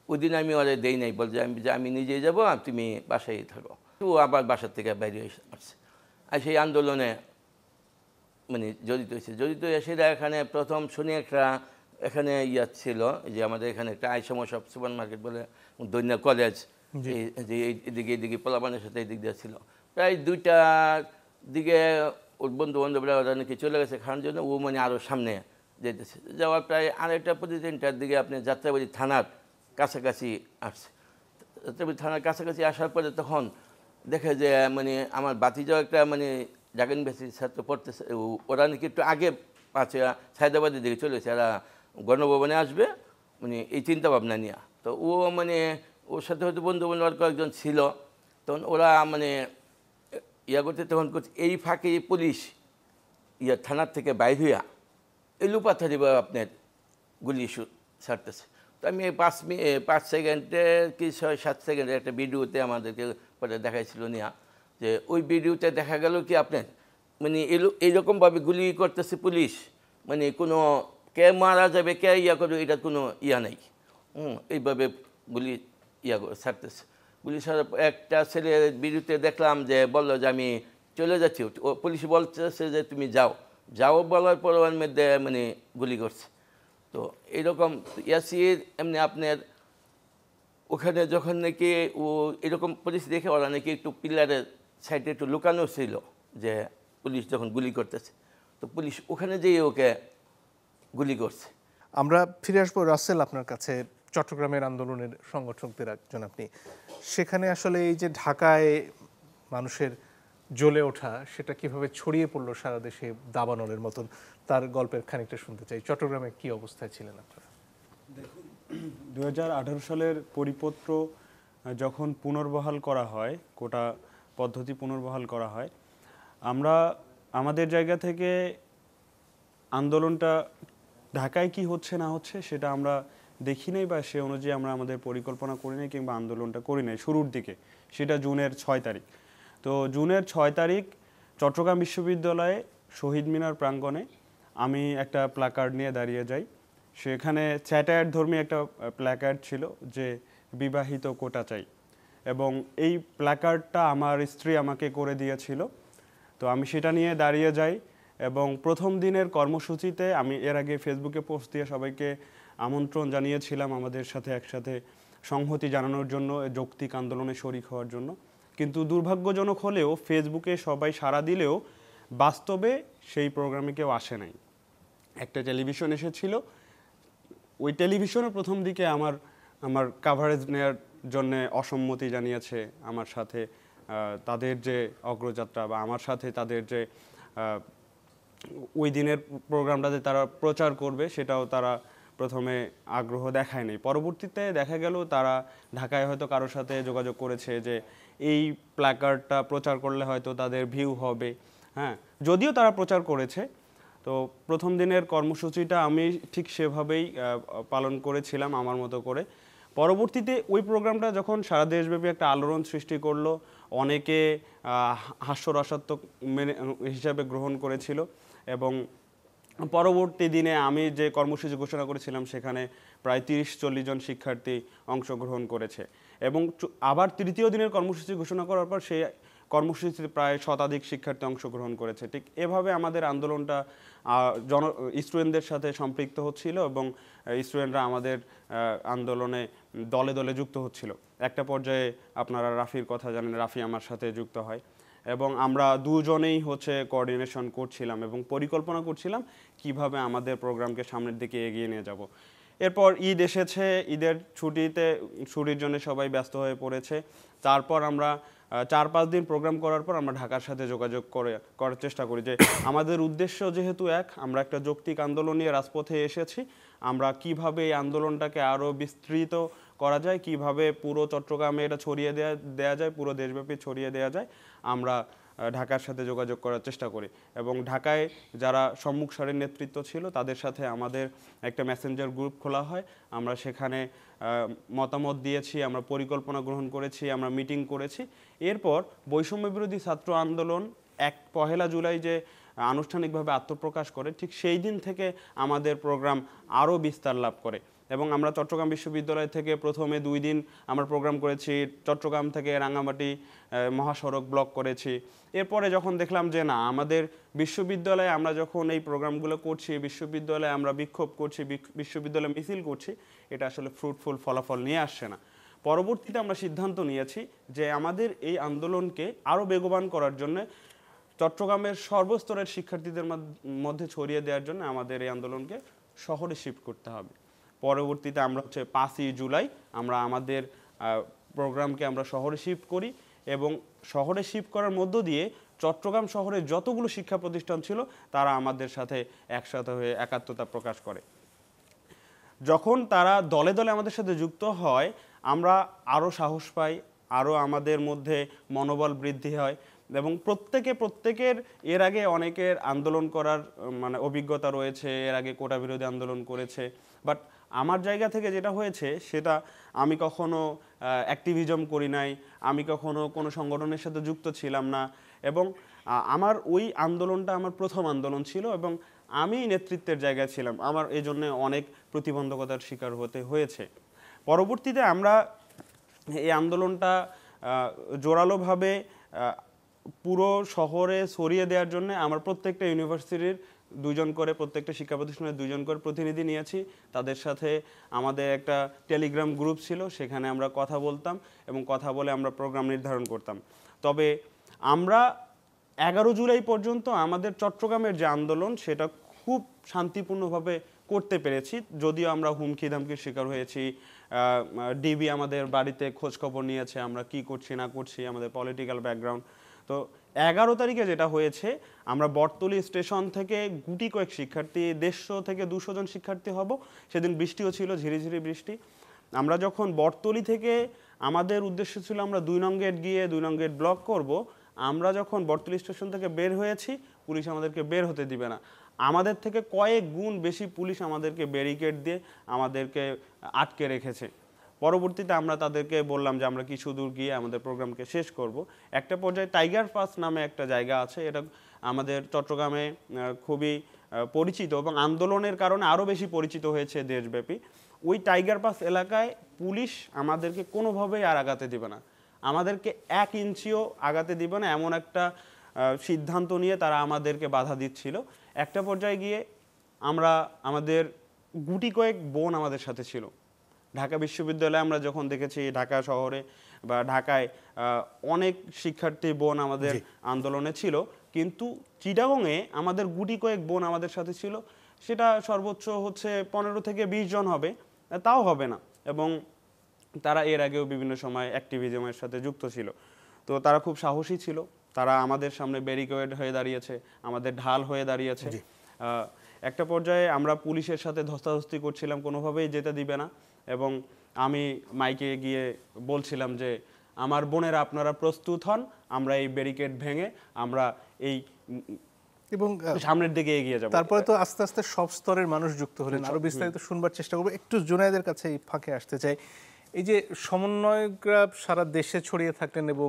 ওই দিন আমি ওরা দেই নাই, বল যে আমি নিজেই যাবো আর তুমি বাসায় থাকো। তো আবার বাসার থেকে বাইরে আসছে, আর সেই আন্দোলনে মানে জড়িত হয়ে সেটা এখানে প্রথম শুনি একটা এখানে ছিল যে আমাদের এখানে একটা আইসমো সব সুপার মার্কেট বলে দৈন্য কলেজ, যে এদিকে পোলাপানের সাথে এই দিক দিয়ে ছিল। প্রায় 2টার দিকে ওর বন্ধুবান্ধবরা ওরা নাকি চলে গেছে খাওয়ার জন্য, ও মানে আরও সামনে যেতেছে, যাওয়ার প্রায় 2:30-3টার দিকে আপনি যাত্রাবাড়ি থানার কাছাকাছি আসছে। যাত্রাবাড়ি থানার কাছাকাছি আসার পরে তখন দেখে যে মানে আমার বাতিজাও একটা মানে জাগান বেসি ছাত্র পড়তেছে, ওরা নাকি একটু আগে পাচ্ছে সায়দাবাদের দিকে চলেছে, এরা গণভবনে আসবে মানে এই চিন্তা ভাবনা নিয়ে। তো ও মানে ওর সাথে হয়তো বন্ধু আর কয়েকজন ছিল, তখন ওরা মানে করতে তখন করছে, এই ফাঁকে পুলিশ থানার থেকে বাইর হইয়া এলুপাথারি বা আপনার গুলি ছাড়তেছে। তো আমি 5 সেকেন্ডের কি 6-7 সেকেন্ডের একটা ভিডিওতে আমাদেরকে পরে দেখাইছিল নিয়া, যে ওই ভিডিওতে দেখা গেল কি আপনার মানে এইরকমভাবে গুলি করতেছে পুলিশ, মানে কোনো কে মারা যাবে কে করবে এটার কোনো নেই, এইভাবে গুলি ছাড়তেছে। গুলি ছাড়ার একটা ছেলের ভিডিওতে দেখলাম যে বললো যে আমি চলে যাচ্ছি, পুলিশ বলতেছে যে তুমি যাও বলার পর ওর মধ্যে মানে গুলি করছে। তো এইরকম ইয়াসির এমনি আপনার ওখানে যখন নাকি ও এরকম পরিস্থিতি দেখে ওরা নাকি একটু পিলারের সাইডে একটু লুকানো ছিল, যে পুলিশ যখন গুলি করতেছে, তো পুলিশ ওখানে যেয়ে ওকে গুলি করছে। আমরা ফিরে আসবো রাসেল আপনার কাছে। চট্টগ্রামের আন্দোলনের সংগঠকদের একজন আপনি, সেখানে আসলে এই যে ঢাকায় মানুষের জ্বলে ওঠা, সেটা কিভাবে ছড়িয়ে পড়লো সারা দেশে দাবানলের মতন, তার গল্পের খানিকটা শুনতে চাই। চট্টগ্রামে কি অবস্থায় ছিলেন আপনারা? দেখুন, 2018 সালের পরিপত্র যখন পুনর্বহাল করা হয়, কোটা পদ্ধতি পুনর্বহাল করা হয়, আমরা আমাদের জায়গা থেকে আন্দোলনটা ঢাকায় কি হচ্ছে না হচ্ছে সেটা আমরা দেখি নাই, বা সে অনুযায়ী আমরা আমাদের পরিকল্পনা করি নাই কিংবা আন্দোলনটা করি নাই শুরুর দিকে। সেটা জুনের 6 তারিখ। তো জুনের 6 তারিখ চট্টগ্রাম বিশ্ববিদ্যালয়ে শহীদ মিনার প্রাঙ্গণে আমি একটা প্ল্যাকার্ড নিয়ে দাঁড়িয়ে যাই। সেখানে স্যাটায়ার ধর্মী একটা প্ল্যাকার্ড ছিল যে বিবাহিত কোটা চাই, এবং এই প্ল্যাকার্ডটা আমার স্ত্রী আমাকে করে দিয়েছিল। তো আমি সেটা নিয়ে দাঁড়িয়ে যাই, এবং প্রথম দিনের কর্মসূচিতে আমি এর আগে ফেসবুকে পোস্ট দিয়ে সবাইকে আমন্ত্রণ জানিয়েছিলাম আমাদের সাথে একসাথে সংহতি জানানোর জন্য, যৌক্তিক আন্দোলনে শরিক হওয়ার জন্য। কিন্তু দুর্ভাগ্যজনক হলেও ফেসবুকে সবাই সাড়া দিলেও বাস্তবে সেই প্রোগ্রামে কেউ আসে নাই। একটা টেলিভিশন এসেছিল, ওই টেলিভিশনের প্রথম দিকে আমার কাভারেজ নেওয়ার জন্য অসম্মতি জানিয়েছে আমার সাথে, তাদের যে অগ্রযাত্রা বা আমার সাথে তাদের যে ওই দিনের প্রোগ্রামটাতে তারা প্রচার করবে সেটাও তারা প্রথমে আগ্রহ দেখায়নি। পরবর্তীতে দেখা গেল তারা ঢাকায় হয়তো কারোর সাথে যোগাযোগ করেছে যে এই প্ল্যাকার্ডটা প্রচার করলে হয়তো তাদের ভিউ হবে। হ্যাঁ, যদিও তারা প্রচার করেছে। তো প্রথম দিনের কর্মসূচিটা আমি ঠিক সেভাবেই পালন করেছিলাম আমার মতো করে। পরবর্তীতে ওই প্রোগ্রামটা যখন সারা দেশব্যাপী একটা আলোড়ন সৃষ্টি করলো, অনেকে হাস্যরসাত্মক হিসাবে গ্রহণ করেছিল, এবং পরবর্তী দিনে আমি যে কর্মসূচি ঘোষণা করেছিলাম সেখানে প্রায় 30-40 জন শিক্ষার্থী অংশগ্রহণ করেছে, এবং আবার তৃতীয় দিনের কর্মসূচি ঘোষণা করার পর সেই কর্মসূচিতে প্রায় শতাধিক শিক্ষার্থী অংশগ্রহণ করেছে। ঠিক এভাবে আমাদের আন্দোলনটা স্টুডেন্টদের সাথে সম্পৃক্ত হচ্ছিল, এবং স্টুডেন্টরা আমাদের আন্দোলনে দলে দলে যুক্ত হচ্ছিল। একটা পর্যায়ে আপনারা রাফির কথা জানেন, রাফি আমার সাথে যুক্ত হয়, এবং আমরা দুজনেই কোঅর্ডিনেশন করছিলাম এবং পরিকল্পনা করছিলাম কিভাবে আমাদের প্রোগ্রামকে সামনের দিকে এগিয়ে নিয়ে যাব। এরপর ঈদ এসেছে, ঈদের ছুটির জন্য সবাই ব্যস্ত হয়ে পড়েছে। তারপর আমরা 4-5 দিন প্রোগ্রাম করার পর আমরা ঢাকার সাথে যোগাযোগ করার চেষ্টা করি যে আমাদের উদ্দেশ্য যেহেতু এক, আমরা একটা যৌক্তিক আন্দোলন নিয়ে রাজপথে এসেছি, আমরা কিভাবে এই আন্দোলনটাকে আরও বিস্তৃত করা যায়, কিভাবে পুরো চট্টগ্রামে এটা ছড়িয়ে দেওয়া যায়, পুরো দেশব্যাপী ছড়িয়ে দেওয়া যায়। আমরা ঢাকার সাথে যোগাযোগ করার চেষ্টা করি এবং ঢাকায় যারা সম্মুখ সারির নেতৃত্ব ছিল তাদের সাথে আমাদের একটা মেসেঞ্জার গ্রুপ খোলা হয়। আমরা সেখানে মতামত দিয়েছি, আমরা পরিকল্পনা গ্রহণ করেছি, আমরা মিটিং করেছি। এরপর বৈষম্য বিরোধী ছাত্র আন্দোলন 1 জুলাই যে আনুষ্ঠানিকভাবে আত্মপ্রকাশ করে, ঠিক সেই দিন থেকে আমাদের প্রোগ্রাম আরও বিস্তার লাভ করে এবং আমরা চট্টগ্রাম বিশ্ববিদ্যালয় থেকে প্রথমে 2 দিন আমরা প্রোগ্রাম করেছি, চট্টগ্রাম থেকে রাঙামাটি মহাসড়ক ব্লক করেছি। এরপরে যখন দেখলাম যে না, আমাদের বিশ্ববিদ্যালয়ে আমরা যখন এই প্রোগ্রামগুলো করছি, বিশ্ববিদ্যালয়ে আমরা বিক্ষোভ করছি, বিশ্ববিদ্যালয়ে মিছিল করছি, এটা আসলে ফ্রুটফুল ফলাফল নিয়ে আসছে না। পরবর্তীতে আমরা সিদ্ধান্ত নিয়েছি যে আমাদের এই আন্দোলনকে আরও বেগবান করার জন্য, চট্টগ্রামের সর্বস্তরের শিক্ষার্থীদের মধ্যে ছড়িয়ে দেওয়ার জন্য আমাদের এই আন্দোলনকে শহরে শিফট করতে হবে। পরবর্তীতে আমরা 5ই জুলাই আমরা আমাদের প্রোগ্রামকে আমরা শহরে শিফট করি এবং শহরে শিফট করার মধ্য দিয়ে চট্টগ্রাম শহরে যতগুলো শিক্ষা প্রতিষ্ঠান ছিল তারা আমাদের সাথে একসাথে হয়ে একাত্মতা প্রকাশ করে। যখন তারা দলে দলে আমাদের সাথে যুক্ত হয়, আমরা আরও সাহস পাই, আরও আমাদের মধ্যে মনোবল বৃদ্ধি হয় এবং প্রত্যেকের এর আগে অনেকের আন্দোলন করার মানে অভিজ্ঞতা রয়েছে, এর আগে কোটা বিরোধী আন্দোলন করেছে। বাট আমার জায়গা থেকে যেটা হয়েছে সেটা, আমি কখনো অ্যাক্টিভিজম করি নাই, আমি কখনো কোনো সংগঠনের সাথে যুক্ত ছিলাম না এবং আমার ওই আন্দোলনটা আমার প্রথম আন্দোলন ছিল এবং আমি নেতৃত্বের জায়গায় ছিলাম। আমার এই জন্যে অনেক প্রতিবন্ধকতার শিকার হতে হয়েছে। পরবর্তীতে আমরা এই আন্দোলনটা জোরালোভাবে পুরো শহরে ছড়িয়ে দেওয়ার জন্য আমার প্রত্যেকটা ইউনিভার্সিটির 2 জন করে, প্রত্যেকটা শিক্ষা প্রতিষ্ঠানের 2 জন করে প্রতিনিধি নিয়েছি। তাদের সাথে আমাদের একটা টেলিগ্রাম গ্রুপ ছিল, সেখানে আমরা কথা বলতাম এবং কথা বলে আমরা প্রোগ্রাম নির্ধারণ করতাম। তবে আমরা 11 জুলাই পর্যন্ত আমাদের চট্টগ্রামের যে আন্দোলন সেটা খুব শান্তিপূর্ণভাবে করতে পেরেছি, যদিও আমরা হুমকি ধামকির শিকার হয়েছি। ডিবি আমাদের বাড়িতে খোঁজখবর নিয়েছে আমরা কি করছি না করছি, আমাদের পলিটিক্যাল ব্যাকগ্রাউন্ড। তো 11 তারিখে যেটা হয়েছে, আমরা বটতলী স্টেশন থেকে গুটি কয়েক শিক্ষার্থী, 150 থেকে 200 জন শিক্ষার্থী হব। সেদিন বৃষ্টিও ছিল, ঝিরিঝিরি বৃষ্টি। আমরা যখন বটতলী থেকে, আমাদের উদ্দেশ্য ছিল আমরা 2 নং গেট গিয়ে 2 নং গেট ব্লক করব। আমরা যখন বটতলী স্টেশন থেকে বের হয়েছি, পুলিশ আমাদেরকে বের হতে দিবে না। আমাদের থেকে কয়েক গুণ বেশি পুলিশ আমাদেরকে ব্যারিকেড দিয়ে আমাদেরকে আটকে রেখেছে। পরবর্তীতে আমরা তাদেরকে বললাম যে আমরা কিছু দূর গিয়ে আমাদের প্রোগ্রামকে শেষ করব। একটা পর্যায়ে টাইগার পাস নামে একটা জায়গা আছে, এটা আমাদের চট্টগ্রামে খুবই পরিচিত এবং আন্দোলনের কারণে আরও বেশি পরিচিত হয়েছে দেশব্যাপী। ওই টাইগার পাস এলাকায় পুলিশ আমাদেরকে কোনোভাবেই আর আগাতে দিবে না, আমাদেরকে 1 ইঞ্চিও আগাতে দিবে না, এমন একটা সিদ্ধান্ত নিয়ে তারা আমাদেরকে বাধা দিচ্ছিল। একটা পর্যায়ে গিয়ে আমাদের গুটি কয়েক বোন আমাদের সাথে ছিল। ঢাকা বিশ্ববিদ্যালয়ে আমরা যখন দেখেছি, ঢাকা শহরে বা ঢাকায় অনেক শিক্ষার্থী বোন আমাদের আন্দোলনে ছিল, কিন্তু চিটাগংয়ে আমাদের গুটি কয়েক বোন আমাদের সাথে ছিল। সেটা সর্বোচ্চ 15 থেকে 20 জন হবে, তাও হবে না। এবং তারা এর আগেও বিভিন্ন সময় অ্যাক্টিভিজমের সাথে যুক্ত ছিল। তো তারা খুব সাহসী ছিল, তারা আমাদের সামনে ব্যারিকেড হয়ে দাঁড়িয়েছে, আমাদের ঢাল হয়ে দাঁড়িয়েছে। একটা পর্যায়ে আমরা পুলিশের সাথে ধস্তাধস্তি করছিলাম, কোনোভাবেই যেতে দিবে না। এবং আমি মাইকে গিয়ে বলছিলাম যে আমার বোনেরা আপনারা প্রস্তুত হন, আমরা এই ব্যারিকেড ভেঙে আমরা এই এবং সামনের দিকে এগিয়ে যাব। তারপরে তো আস্তে আস্তে সব স্তরের মানুষ যুক্ত হলেন। আরো বিস্তারিত শুনবার চেষ্টা করবো। একটু জুনায়েদের কাছে এই ফাঁকে আসতে চাই। এই যে সমন্বয়করা সারা দেশে ছড়িয়ে থাকলেন এবং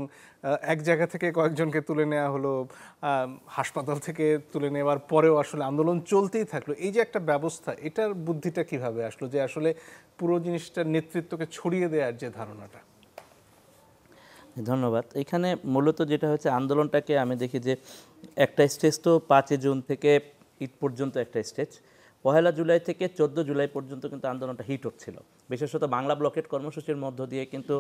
এক জায়গা থেকে কয়েকজনকে তুলে নেওয়া হলো, হাসপাতাল থেকে তুলে নেওয়ার পরেও আসলে আন্দোলন চলতেই থাকলো, এই যে একটা ব্যবস্থা, এটার বুদ্ধিটা কিভাবে আসলো যে আসলে পুরো জিনিসটার নেতৃত্বকে ছড়িয়ে দেওয়ার যে ধারণাটা? ধন্যবাদ। এখানে মূলত যেটা হচ্ছে, আন্দোলনটাকে আমি দেখি যে একটা স্টেজ তো 5 জুন থেকে ঈদ পর্যন্ত একটা স্টেজ, 1 জুলাই থেকে 14 জুলাই পর্যন্ত কিন্তু আন্দোলনটা হিট হচ্ছিল। বিশেষত বাংলা ব্লকেট কর্মসূচির মধ্য দিয়ে কিন্তু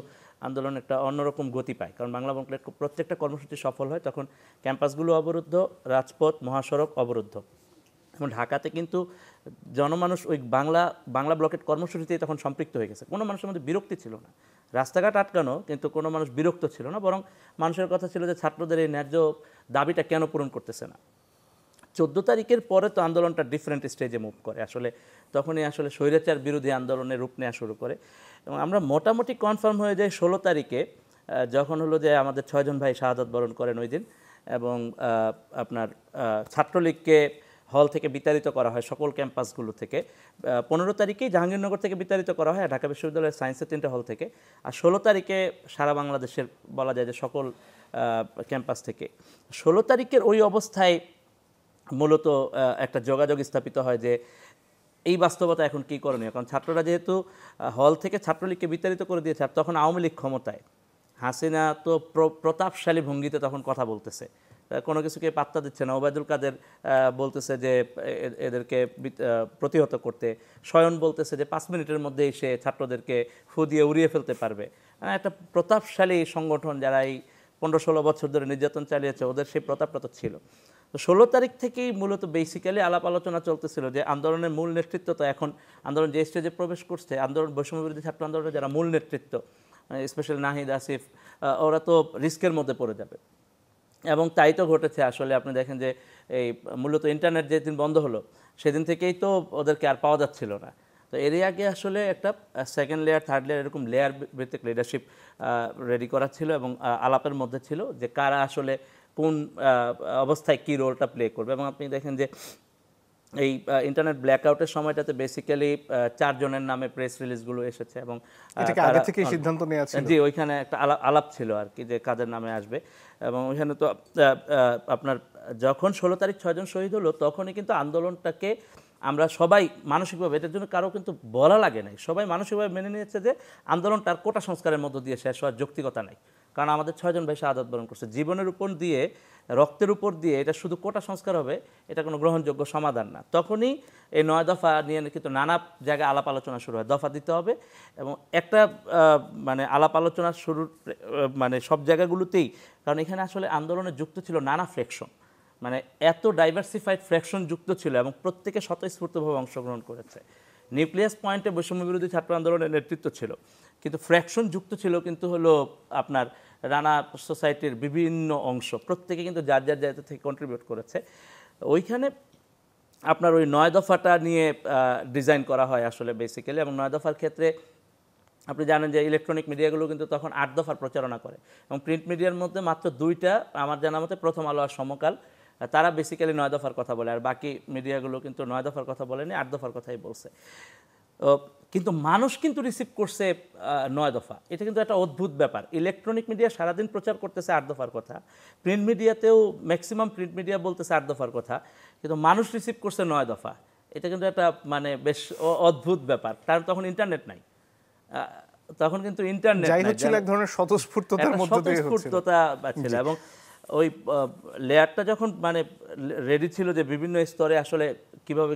আন্দোলন একটা অন্যরকম গতি পায়, কারণ বাংলা ব্লকেট প্রত্যেকটা কর্মসূচি সফল হয় তখন ক্যাম্পাসগুলো অবরুদ্ধ, রাজপথ মহাসড়ক অবরুদ্ধ। এবং ঢাকাতে কিন্তু জনমানুষ ওই বাংলা ব্লকেট কর্মসূচিতেই তখন সম্পৃক্ত হয়ে গেছে। কোনো মানুষের মধ্যে বিরক্তি ছিল না, রাস্তাঘাট আটকানো, কিন্তু কোনো মানুষ বিরক্ত ছিল না, বরং মানুষের কথা ছিল যে ছাত্রদের এই ন্যায্য দাবিটা কেন পূরণ করতেছে না। 14 তারিখের পরে তো আন্দোলনটা ডিফারেন্ট স্টেজে মুভ করে, আসলে তখনই আসলে স্বৈরাচার বিরোধী আন্দোলনের রূপ নেওয়া শুরু করে। এবং আমরা মোটামুটি কনফার্ম হয়ে যাই 16 তারিখে, যখন হলো যে আমাদের 6 জন ভাই শাহাদাত বরণ করেন ওই দিন, এবং আপনার ছাত্রলীগকে হল থেকে বিতাড়িত করা হয় সকল ক্যাম্পাসগুলো থেকে। 15 তারিখেই জাহাঙ্গীরনগর থেকে বিতাড়িত করা হয় ঢাকা বিশ্ববিদ্যালয়ের সায়েন্সের 3টা হল থেকে, আর 16 তারিখে সারা বাংলাদেশের বলা যায় যে সকল ক্যাম্পাস থেকে। 16 তারিখের ওই অবস্থায় মূলত একটা যোগাযোগ স্থাপিত হয় যে এই বাস্তবতা এখন কী করণীয়, কারণ ছাত্ররা যেহেতু হল থেকে ছাত্রলীগকে বিতাড়িত করে দিয়েছে, আর তখন আওয়ামী লীগ ক্ষমতায়, হাসিনা তো প্রতাপশালী ভঙ্গিতে তখন কথা বলতেছে, কোনো কিছুকে পাত্তা দিচ্ছে না। ওবায়দুল কাদের বলতেছে যে এদেরকে প্রতিহত করতে, স্বয়ন বলতেছে যে 5 মিনিটের মধ্যে এসে ছাত্রদেরকে ফু দিয়ে উড়িয়ে ফেলতে পারবে। একটা প্রতাপশালী সংগঠন যারা এই 15-16 বছর ধরে নির্যাতন চালিয়েছে, ওদের সেই প্রতাপটা তো ছিল। তো 16 তারিখ থেকেই মূলত বেসিক্যালি আলাপ আলোচনা চলতেছিল যে আন্দোলনের মূল নেতৃত্ব তো এখন আন্দোলন যে স্টেজে প্রবেশ করছে, আন্দোলন বৈষম্য বিরোধী ছাত্র আন্দোলনের যারা মূল নেতৃত্ব, স্পেশালি নাহিদ, আসিফ, ওরা তো রিস্কের মধ্যে পড়ে যাবে। এবং তাই তো ঘটেছে আসলে। আপনি দেখেন যে এই মূলত ইন্টারনেট যেদিন বন্ধ হলো সেদিন থেকেই তো ওদেরকে আর পাওয়া যাচ্ছিল না। তো এর আগে আসলে একটা সেকেন্ড লেয়ার, থার্ড লেয়ার, এরকম লেয়ার ভিত্তিক লিডারশিপ রেডি করা ছিল এবং আলাপের মধ্যে ছিল যে কারা আসলে কোন অবস্থায় কী রোলটা প্লে করবে। এবং আপনি দেখেন যে এই ইন্টারনেট ব্ল্যাকআউটের সময়টাতে বেসিক্যালি 4 জনের নামে প্রেস রিলিজগুলো এসেছে এবং আগে থেকেই সিদ্ধান্ত নেওয়া ছিল। জি, ওইখানে একটা আলাপ ছিল আর কি যে কাদের নামে আসবে। এবং ওইখানে তো আপনার যখন 16 তারিখ 6 জন শহীদ হলো তখনই কিন্তু আন্দোলনটাকে আমরা সবাই মানসিকভাবে, এটার জন্য কারো কিন্তু বলা লাগে নাই, সবাই মানসিকভাবে মেনে নিয়েছে যে আন্দোলনটার কোটা সংস্কারের মধ্য দিয়ে শেষ হওয়ার যৌক্তিকতা নাই। কারণ আমাদের 6 জন ভাই শাহাদাত বরণ করছে জীবনের উপর দিয়ে, রক্তের উপর দিয়ে, এটা শুধু কোটা সংস্কার হবে এটা কোনো গ্রহণযোগ্য সমাধান না। তখনই এই 9 দফা নিয়ে কিন্তু নানা জায়গায় আলাপ আলোচনা শুরু হয়, দফা দিতে হবে। এবং একটা মানে আলাপ আলোচনা শুরুর মানে সব জায়গাগুলোতেই, কারণ এখানে আসলে আন্দোলনে যুক্ত ছিল নানা ফ্র্যাকশন, মানে এত ডাইভার্সিফাইড ফ্র্যাকশন যুক্ত ছিল এবং প্রত্যেকে স্বতঃস্ফূর্তভাবে অংশগ্রহণ করেছে। নিউক্লিয়াস পয়েন্টে বৈষম্য বিরোধী ছাত্র আন্দোলনের নেতৃত্ব ছিল, কিন্তু ফ্র্যাকশন যুক্ত ছিল কিন্তু হলো আপনার রানা সোসাইটির বিভিন্ন অংশ, প্রত্যেকে কিন্তু যার যার জায়গা থেকে কন্ট্রিবিউট করেছে। ওইখানে আপনার ওই 9 দফাটা নিয়ে ডিজাইন করা হয় আসলে বেসিক্যালি। এবং 9 দফার ক্ষেত্রে আপনি জানেন যে ইলেকট্রনিক মিডিয়াগুলো কিন্তু তখন 8 দফার প্রচারণা করে এবং প্রিন্ট মিডিয়ার মধ্যে মাত্র 2টা আমার জানা মতে প্রথম আলো আর সমকাল, তারা বেসিক্যালি 9 দফার কথা বলে, আর বাকি মিডিয়াগুলো কিন্তু 9 দফার কথা বলেনি, 8 দফার কথাই বলছে। কিন্তু মানুষ কিন্তু রিসিভ করছে 9 দফা। এটা কিন্তু একটা অদ্ভুত ব্যাপার। ইলেকট্রনিক মিডিয়া সারাদিন প্রচার করতেছে 8 দফার কথা, প্রিন্ট মিডিয়াতেও ম্যাক্সিমাম প্রিন্ট মিডিয়া বলতেছে 8 দফার কথা, কিন্তু মানুষ রিসিভ করছে 9 দফা। এটা কিন্তু একটা মানে বেশ অদ্ভুত ব্যাপার, কারণ তখন ইন্টারনেট নাই, তখন কিন্তু ইন্টারনেট যাই হচ্ছিল এক ধরনের স্বতঃস্ফূর্ততার মধ্যে দিয়ে হচ্ছিল, স্বতঃস্ফূর্ততা ছিল। এবং ওই লেয়ারটা যখন মানে রেডি ছিল যে বিভিন্ন স্তরে আসলে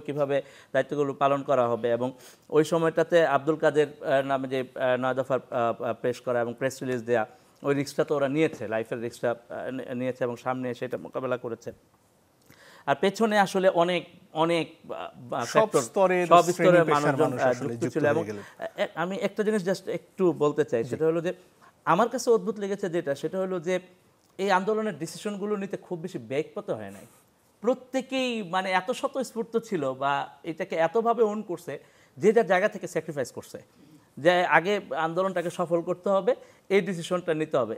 কিভাবে দায়িত্বগুলো পালন করা হবে, এবং ওই সময়টাতে আব্দুল কাদের নামে যে 9 দফার প্রেস করা এবং প্রেস রিলিজ দেয়া, ওই রিস্কটা তো ওরা নিয়েছে, লাইফের রিস্কটা নিয়েছে এবং সামনে সেটা মোকাবেলা করেছে। আর পেছনে আসলে অনেক সব স্তরের মানুষজন যুক্ত ছিল। এবং আমি একটা জিনিস জাস্ট একটু বলতে চাই, সেটা হলো যে আমার কাছে অদ্ভুত লেগেছে যেটা, সেটা হলো যে এই আন্দোলনের ডিসিশনগুলো নিতে খুব বেশি ব্যয়পত হয় নাই। প্রত্যেকেই মানে এত স্বতঃস্ফূর্ত ছিল বা এটাকে এতভাবে ওন করছে, যে যার জায়গা থেকে স্যাক্রিফাইস করছে যে আগে আন্দোলনটাকে সফল করতে হবে, এই ডিসিশনটা নিতে হবে।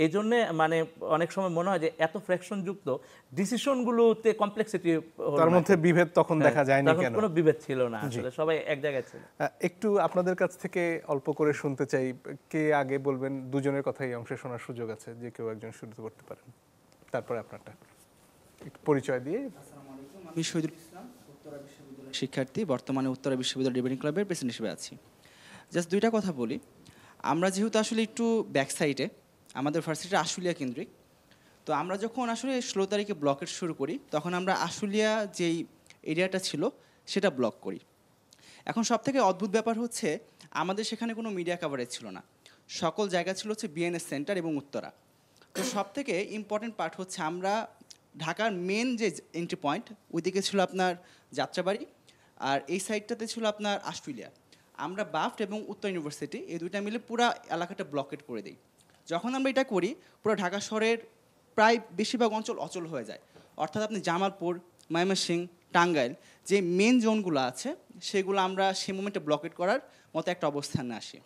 এই জন্যে মানে অনেক সময় মনে হয় যে এত ফ্র্যাকশনযুক্ত ডিসিশনগুলোতে কমপ্লেক্সিটি, তার মধ্যে বিভেদ তখন দেখা যায়নি কেন? কোনো বিভেদ ছিল না, আসলে সবাই এক জায়গায় ছিল। একটু আপনাদের কাছ থেকে অল্প করে শুনতে চাই, কে আগে বলবেন? দুজনের কথাই অংশে শোনার সুযোগ আছে, যে কেউ একজন শুরু করতে পারেন, তারপরে আপনারটা একটু পরিচয় দিয়ে। আমি শহীদুল ইসলাম, উত্তরা বিশ্ববিদ্যালয়ের শিক্ষার্থী, বর্তমানে উত্তরা বিশ্ববিদ্যালয় ডিবেটিং ক্লাবের প্রেসিডেন্ট হিসেবে আছি। জাস্ট 2টা কথা বলি। আমরা যেহেতু আসলে একটু ব্যাক সাইডে, আমাদের ভার্সিটি আশুলিয়া কেন্দ্রিক, তো আমরা যখন আসলে 16 তারিখে ব্লকেট শুরু করি, তখন আমরা আশুলিয়া যেই এরিয়াটা ছিল সেটা ব্লক করি। এখন সবথেকে অদ্ভুত ব্যাপার হচ্ছে আমাদের সেখানে কোনো মিডিয়া কাভারেজ ছিল না, সকল জায়গা ছিল হচ্ছে বিএনএস সেন্টার এবং উত্তরা। তো সবথেকে ইম্পর্টেন্ট পার্ট হচ্ছে আমরা ঢাকার মেন যে এন্ট্রি পয়েন্ট, ওইদিকে ছিল আপনার যাত্রাবাড়ি, আর এই সাইডটাতে ছিল আপনার আশুলিয়া। আমরা বাফট এবং উত্তর ইউনিভার্সিটি এই 2টা মিলে পুরো এলাকাটা ব্লকেট করে দিই। যখন আমরা এটা করি, পুরো ঢাকা শহরের প্রায় বেশিরভাগ অঞ্চল অচল হয়ে যায়। অর্থাৎ আপনি জামালপুর, ময়মনসিংহ, টাঙ্গাইল যে মেন জোনগুলো আছে, সেগুলো আমরা সেই মোমেন্টে ব্লকেট করার মতো একটা অবস্থানে আসি।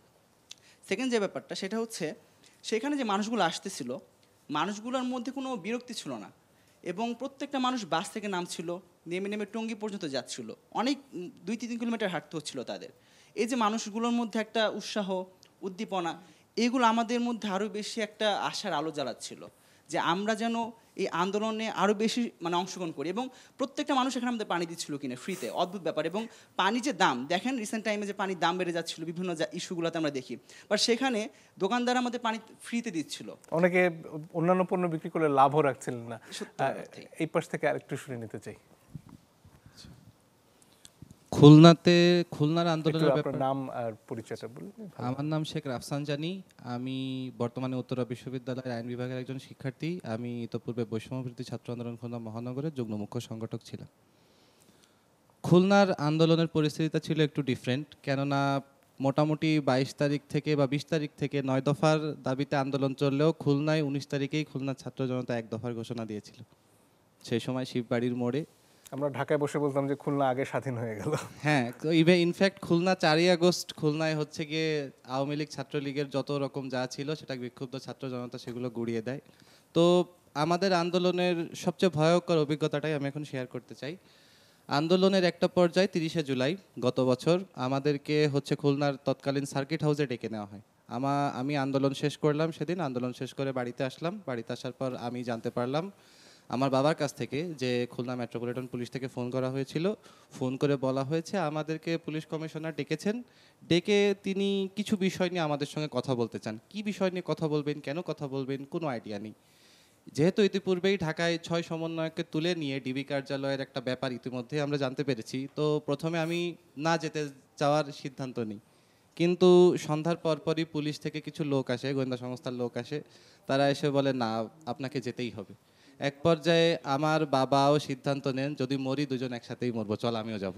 সেকেন্ড যে ব্যাপারটা, সেটা হচ্ছে সেখানে যে মানুষগুলো আসতেছিল, মানুষগুলোর মধ্যে কোনো বিরক্তি ছিল না এবং প্রত্যেকটা মানুষ বাস থেকে নামছিল, নেমে নেমে টঙ্গী পর্যন্ত যাচ্ছিল, অনেক 2-3 কিলোমিটার হাঁটতে হচ্ছিল তাদের। এই যে মানুষগুলোর মধ্যে একটা উৎসাহ, উদ্দীপনা, এগুলো আমাদের মধ্যে আরও বেশি একটা আশার আলো জ্বালাচ্ছিল যে আমরা যেন এই আন্দোলনে আরও বেশি মানে অংশগ্রহণ করি। এবং প্রত্যেকটা মানুষ এখানে আমাদের পানি দিচ্ছিল কিনা ফ্রিতে, অদ্ভুত ব্যাপার। এবং পানি যে দাম, দেখেন রিসেন্ট টাইমে যে পানির দাম বেড়ে যাচ্ছিল বিভিন্ন ইস্যুগুলোতে আমরা দেখি, বাট সেখানে দোকানদার আমাদের পানি ফ্রিতে দিচ্ছিল। অনেকে অন্যান্য পণ্য বিক্রি করে লাভও রাখছিলেন না। সত্যি কথা। এই পাশ থেকে আরেকটু শুনে নিতে চাই। খুলনার আন্দোলনের আপনার ব্যাপারে নাম আর পরিচয়টা বলুন। আমার নাম শেখ রাফসান জানি। আমি বর্তমানে উত্তরা বিশ্ববিদ্যালয়ের আইন বিভাগের একজন শিক্ষার্থী। আমি ইতোপূর্বে বৈষম্যবিরোধী ছাত্র আন্দোলন খুলনা মহানগরের যুগ্ম মুখ্য সংগঠক ছিলাম। খুলনার আন্দোলনের পরিস্থিতিটা ছিল একটু ডিফারেন্ট, কেননা মোটামুটি 22 তারিখ থেকে বা 20 তারিখ থেকে 9 দফার দাবিতে আন্দোলন চললেও খুলনায় 19 তারিখেই খুলনার ছাত্র জনতা 1 দফার ঘোষণা দিয়েছিল। সেই সময় শিববাড়ির মোড়ে আমরা ঢাকায় বসে বলতাম যে খুলনা আগে স্বাধীন হয়ে গেল। হ্যাঁ, ইনফ্যাক্ট খুলনা 4ই আগস্ট খুলনায় হচ্ছে গিয়ে আওয়ামী লীগ ছাত্রলীগের যত রকম যা ছিল সেটা বিক্ষুব্ধ ছাত্র জনতা সেগুলো গুড়িয়ে দেয়। তো আমাদের আন্দোলনের সবচেয়ে ভয়ঙ্কর অভিজ্ঞতাটাই আমি এখন শেয়ার করতে চাই। আন্দোলনের একটা পর্যায়ে 30শে জুলাই গত বছর আমাদেরকে হচ্ছে খুলনার তৎকালীন সার্কিট হাউসে ডেকে নেওয়া হয়। আমি আন্দোলন শেষ করলাম সেদিন, আন্দোলন শেষ করে বাড়িতে আসলাম। বাড়িতে আসার পর আমি জানতে পারলাম আমার বাবার কাছ থেকে যে খুলনা মেট্রোপলিটন পুলিশ থেকে ফোন করা হয়েছিল। ফোন করে বলা হয়েছে আমাদেরকে পুলিশ কমিশনার ডেকেছেন, ডেকে তিনি কিছু বিষয় নিয়ে আমাদের সঙ্গে কথা বলতে চান। কি বিষয় নিয়ে কথা বলবেন, কেন কথা বলবেন, কোনো আইডিয়া নেই। যেহেতু ইতিপূর্বেই ঢাকায় 6 সমন্বয়ককে তুলে নিয়ে ডিবি কার্যালয়ের একটা ব্যাপার ইতিমধ্যে আমরা জানতে পেরেছি, তো প্রথমে আমি না যেতে চাওয়ার সিদ্ধান্ত নিই। কিন্তু সন্ধ্যার পরপরই পুলিশ থেকে কিছু লোক আসে, গোয়েন্দা সংস্থার লোক আসে, তারা এসে বলে না আপনাকে যেতেই হবে। এক পর্যায়ে আমার বাবাও সিদ্ধান্ত নেন যদি মরি দুজন একসাথেই মরবো, চল আমিও যাব।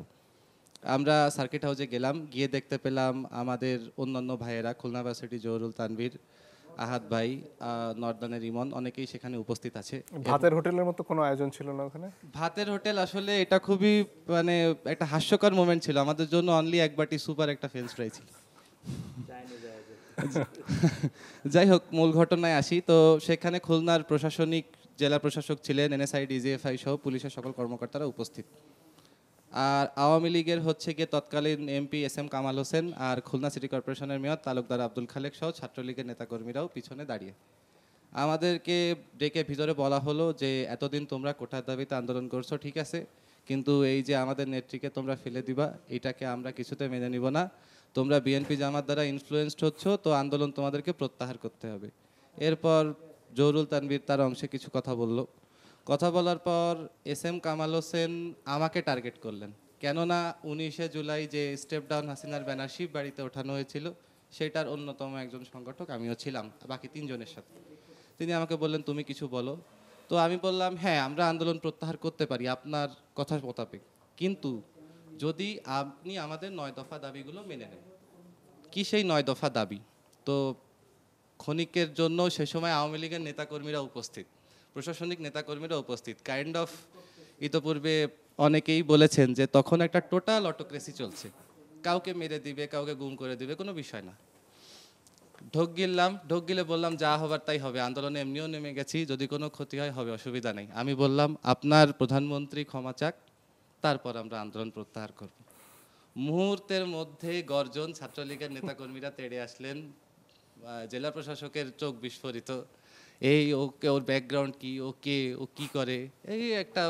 আমরা সার্কিট হাউসে গেলাম, গিয়ে দেখতে পেলাম আমাদের অন্যান্য ভাইয়েরা, খুলনা ভার্সিটি জহুরুল তানভীর, আহাদ ভাই, নর্দানের ইমন, অনেকেই সেখানে উপস্থিত আছে। ভাতের হোটেলের মতো কোনো আয়োজন ছিল না ওখানে? ভাতের হোটেল আসলে এটা খুবই মানে একটা হাস্যকর মোমেন্ট ছিল আমাদের জন্য। অনলি এক বাটি সুপার একটা ফ্রেঞ্চ ফ্রাই ছিল। যাই হোক, মূল ঘটনায় আসি। তো সেখানে খুলনার প্রশাসনিক জেলা প্রশাসক ছিলেন, এনএসআই, ডিজিএফআই সহ পুলিশের সকল কর্মকর্তারা উপস্থিত। আর আওয়ামী লীগের হচ্ছে গিয়ে তৎকালীন এমপি SM কামাল হোসেন আর খুলনা সিটি কর্পোরেশনের মেয়র তালুকদার আব্দুল খালেক সহ ছাত্রলীগের নেতাকর্মীরাও পিছনে দাঁড়িয়ে। আমাদেরকে ডেকে ভিতরে বলা হলো যে এতদিন তোমরা কোটার দাবিতে আন্দোলন করছো, ঠিক আছে, কিন্তু এই যে আমাদের নেত্রীকে তোমরা ফেলে দিবা, এটাকে আমরা কিছুতে মেনে নিব না। তোমরা বিএনপি জামাত দ্বারা ইনফ্লুয়েসড হচ্ছ, তো আন্দোলন তোমাদেরকে প্রত্যাহার করতে হবে। এরপর জহুরুল তানভীর তার অংশে কিছু কথা বলল। কথা বলার পর SM কামাল হোসেন আমাকে টার্গেট করলেন, কেননা 19শে জুলাই যে স্টেপ ডাউন হাসিনার ব্যানার শিব বাড়িতে ওঠানো হয়েছিল সেটার অন্যতম একজন সংগঠক আমিও ছিলাম, বাকি 3 জনের সাথে। তিনি আমাকে বললেন তুমি কিছু বলো। তো আমি বললাম হ্যাঁ, আমরা আন্দোলন প্রত্যাহার করতে পারি আপনার কথা মোতাবেক, কিন্তু যদি আপনি আমাদের 9 দফা দাবিগুলো মেনে নেন। কি সেই 9 দফা দাবি? তো ক্ষণিকের জন্য সে সময় আওয়ামী লীগের নেতাকর্মীরা উপস্থিত, প্রশাসনিক নেতাকর্মীরা উপস্থিত, কাইন্ড অফ ইতোপূর্বে অনেকেই বলেছেন যে তখন একটা টোটাল অটোক্রেসি চলছে, কাউকে মেরে দিবে, কাউকে গুম করে দিবে, কোনো বিষয় না। ঢোক গিলে বললাম যা হবার তাই হবে, আন্দোলনে এমনিও নেমে গেছি, যদি কোনো ক্ষতি হয় হবে, অসুবিধা নেই। আমি বললাম আপনার প্রধানমন্ত্রী ক্ষমা চাক, তারপর আমরা আন্দোলন প্রত্যাহার করব। মুহূর্তের মধ্যে গর্জন, ছাত্রলীগের নেতাকর্মীরা তেড়ে আসলেন, জেলা প্রশাসকের চোখ বিস্ফোরিত, এই ওকে, ওর ব্যাকগ্রাউন্ড কি, ও কি করে, এই একটা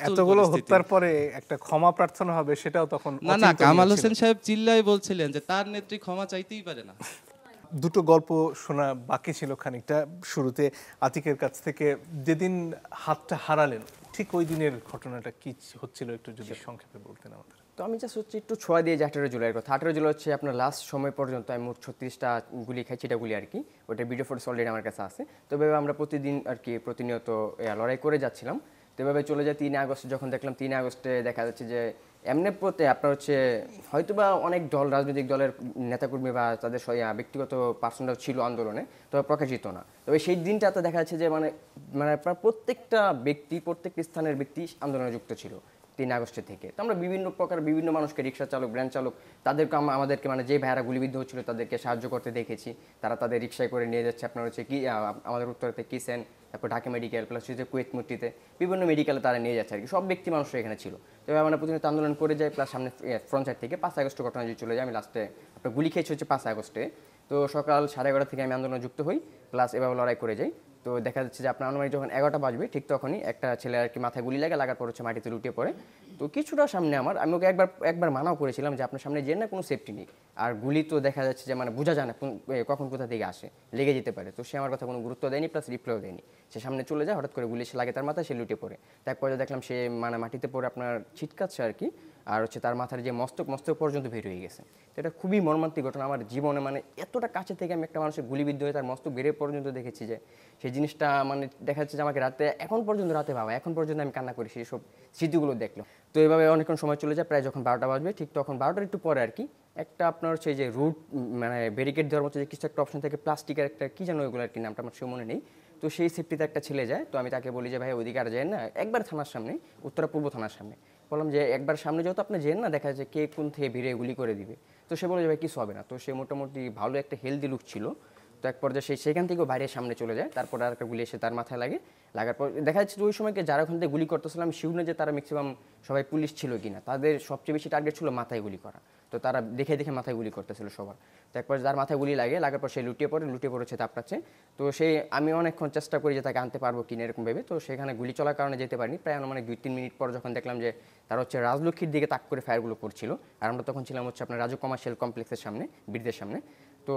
এতগুলো হত্যার পরে একটা ক্ষমা প্রার্থনা হবে সেটাও তখন না, কামাল হোসেন সাহেব চিল্লাই বলছিলেন যে তার নেত্রী ক্ষমা চাইতেই পারে না। দুটো গল্প শোনা বাকি ছিল খানিকটা। শুরুতে আতিকের কাছ থেকে, যেদিন হাতটা হারালেন ঠিক ওই দিনের ঘটনাটা কি হচ্ছিল একটু যদি সংক্ষেপে বলতেন আমাদের। তো আমি জাস্ট হচ্ছে একটু ছোঁয়া দিয়ে যে 18 জুলাইয়ের কথা। 18 জুলাই হচ্ছে আপনার লাস্ট সময় পর্যন্ত আমি মোট 36টা গুলি খাই, ছিটা গুলি আর কি, ওটা ভিডিও ফুটেজ অলরেডি আমার কাছে আছে। তো এভাবে আমরা প্রতিদিন আর কি প্রতিনিয়ত লড়াই করে যাচ্ছিলাম। তো এভাবে চলে যায় 3 আগস্ট, যখন দেখলাম 3 আগস্টে দেখা যাচ্ছে যে এমনি প্রতি আপনার হচ্ছে হয়তোবা অনেক দল, রাজনৈতিক দলের নেতাকর্মী বা তাদের ব্যক্তিগত পার্সোনাল ছিল আন্দোলনে, তবে প্রকাশিত না। তবে সেই দিনটাতে দেখা যাচ্ছে যে মানে আপনার প্রত্যেকটা ব্যক্তি, প্রত্যেকটি স্থানের ব্যক্তি আন্দোলনে যুক্ত ছিল। 3 আগস্টের থেকে। তো আমরা বিভিন্ন প্রকার বিভিন্ন মানুষকে, রিক্সা চালক, ভ্যান চালক, তাদেরকে আমাদেরকে মানে যে ভাইয়ারা গুলিবিদ্ধ হচ্ছিল তাদেরকে সাহায্য করতে দেখেছি। তারা তাদের রিক্সায় করে নিয়ে যাচ্ছে আপনার হচ্ছে কি আমাদের উত্তরাতে কিসেন, তারপর ঢাকা মেডিকেল, প্লাস হচ্ছে কুয়েত মুট্টিতে বিভিন্ন মেডিকেলে তারা নিয়ে যাচ্ছে আর কি। সব ব্যক্তি মানুষরা এখানে ছিল। তো আমরা প্রতিনিয়ত আন্দোলন করে যাই, প্লাস সামনে ফ্রন্ট সাইড থেকে 5 আগস্টের ঘটনা যদি চলে যায়, আমি লাস্টে আপনার গুলি খেয়েছি হচ্ছে 5 আগস্টে। তো সকাল 11:30 থেকে আমি আন্দোলনে যুক্ত হই, প্লাস এভাবে লড়াই করে যাই। তো দেখা যাচ্ছে যে আপনার আনুমানিক যখন 11টা বাজবে ঠিক তখনই একটা ছেলে আর কি মাথায় গুলি লাগার পর হচ্ছে মাটিতে লুটিয়ে পড়ে। তো কিছুটা সামনে আমি ওকে একবার মানাও করেছিলাম যে আপনার সামনে যে না কোনো সেফটি নেই, আর গুলি তো দেখা যাচ্ছে যে মানে বোঝা যায় না কখন কোথা থেকে আসে, লেগে যেতে পারে। তো সে আমার কথা কোনো গুরুত্ব দেয়নি, প্লাস রিপ্লাইও দেয়নি। সে সামনে চলে যায়, হঠাৎ করে গুলি সে লাগে তার মাথায়, সে লুটে পড়ে। তারপরে দেখলাম সে মানে মাটিতে পড়ে আপনার ছিটকাচ্ছে আর কি, আর হচ্ছে তার মাথার যে মস্তক পর্যন্ত বের হয়ে গেছে। তো এটা খুবই মর্মান্তিক ঘটনা আমার জীবনে, মানে এতটা কাছে থেকে আমি একটা মানুষের গুলিবিদ্ধ হয়ে তার মস্তক বের পর্যন্ত দেখেছি যে সেই জিনিসটা মানে দেখা যাচ্ছে যে আমাকে এখন পর্যন্ত রাতে ভাবা, এখন পর্যন্ত আমি কান্না করি সেই সব স্মৃতিগুলো দেখলো। তো এভাবে অনেকক্ষণ সময় চলে যায়, প্রায় যখন 12টা বাজবে ঠিক তখন 12টার একটু পরে আর কি একটা আপনার হচ্ছে যে রুট মানে ব্যারিকেড দেওয়ার মতো যে কিছু একটা অপশন থাকে প্লাস্টিকের একটা কি যেন ওইগুলো আর কি, নামটা আমার সে মনে নেই। তো সেই সেফটিতে একটা ছেলে যায়। তো আমি তাকে বলি যে ভাই ওইদিকে আর যায় না, একবার থানার সামনে, উত্তরা পূর্ব থানার সামনে বললাম যে একবার সামনে যেহেতু আপনি যেন না, দেখা যায় কে কোন থেকে ভিড়ে গুলি করে দিবে। তো সে বলে যে ভাই কিছু হবে না। তো সে মোটামুটি ভালো একটা হেলদি লুক ছিল। তো এক পর্যায়ে সেখান থেকেও বাইরে সামনে চলে যায়। তারপর আর একটা গুলি এসে তার মাথায় লাগার পর দেখা যাচ্ছে যে ওই সময়কে যারা ওখান থেকে গুলি করতেছিলাম শিউনে যে তারা ম্যাক্সিমাম সবাই পুলিশ ছিল কিনা, তাদের সবচেয়ে বেশি টার্গেট ছিল মাথায় গুলি করা। তো তারা দেখে মাথায় গুলি করতেছিল সবার। তো একবার যার মাথায় গুলি লাগার পর সে লুটিয়ে পড়েছে তাপড়াচ্ছে। তো আমি অনেকক্ষণ চেষ্টা করি যে তাকে আনতে পারবো কিনা এরকম ভেবে। তো সেখানে গুলি চলার কারণে যেতে পারিনি। প্রায় মানে 2-3 মিনিট পর যখন দেখলাম যে তার হচ্ছে রাজলক্ষ্মীর দিকে তাক করে ফায়ারগুলো করছিল, আর আমরা তখন ছিলাম হচ্ছে আপনার রাজু কমার্শিয়াল কমপ্লেক্সের সামনে, বীরদের সামনে। তো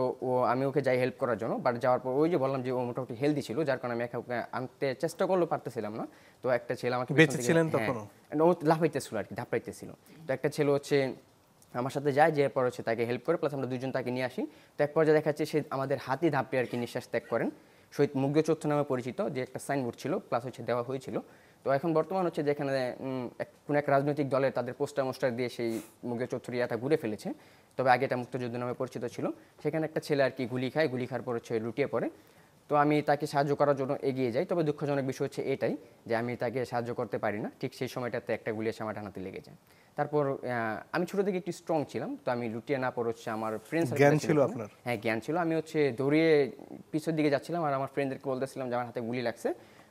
আমি ওকে যাই হেল্প করার জন্য, বাট যাওয়ার পর ওই যে বললাম যে ও মোটামুটি হেলদি ছিল, যার কারণে আমি ওকে আনতে চেষ্টা করলেও পারতেছিলাম না। তো একটা ছেলে আমাকে বেঁচে ছিলেন তখনও? ও লাফাইতেছিল আর কি, ধাপড়াইতেছিল। তো একটা ছেলে হচ্ছে আমার সাথে যায়, যে পর হচ্ছে তাকে হেল্প করে, প্লাস আমরা দুজন তাকে নিয়ে আসি। তো এক পর্যায়ে দেখা যাচ্ছে সে আমাদের হাতে ধাপড়ে আর কি নিঃশ্বাস ত্যাগ করেন। শহীদ মুগ্ধ চৌথ নামে পরিচিত যে একটা সাইনবোর্ড ছিল, প্লাস হচ্ছে দেওয়া হয়েছিল। তো এখন বর্তমান হচ্ছে যেখানে কোন এক রাজনৈতিক দলের তাদের পোস্টার দিয়ে সেই মুগ্ধ চৌধুরী ইয়াটা ঘুরে ফেলেছে। তবে আগে এটা মুক্তিযুদ্ধ নামে পরিচিত ছিল। সেখানে একটা ছেলে আর কি গুলি খাওয়ার পর হচ্ছে লুটিয়ে পড়ে। তো আমি তাকে সাহায্য করার জন্য এগিয়ে যাই। তবে দুঃখজনক বিষয় হচ্ছে এটাই যে আমি তাকে সাহায্য করতে পারি না। ঠিক সেই সময়টাতে একটা গুলি এসে আমার ডানাতে লেগে যায়। তারপর আমি ছোট থেকে একটু স্ট্রং ছিলাম, তো আমি লুটিয়ে না পর হচ্ছে আমার ফ্রেন্ডস জ্ঞান ছিল আপনার? হ্যাঁ জ্ঞান ছিল। আমি হচ্ছে দৌড়িয়ে পিছের দিকে যাচ্ছিলাম, আর আমার ফ্রেন্ডদেরকে বলতেছিলাম যে আমার হাতে গুলি লাগছে,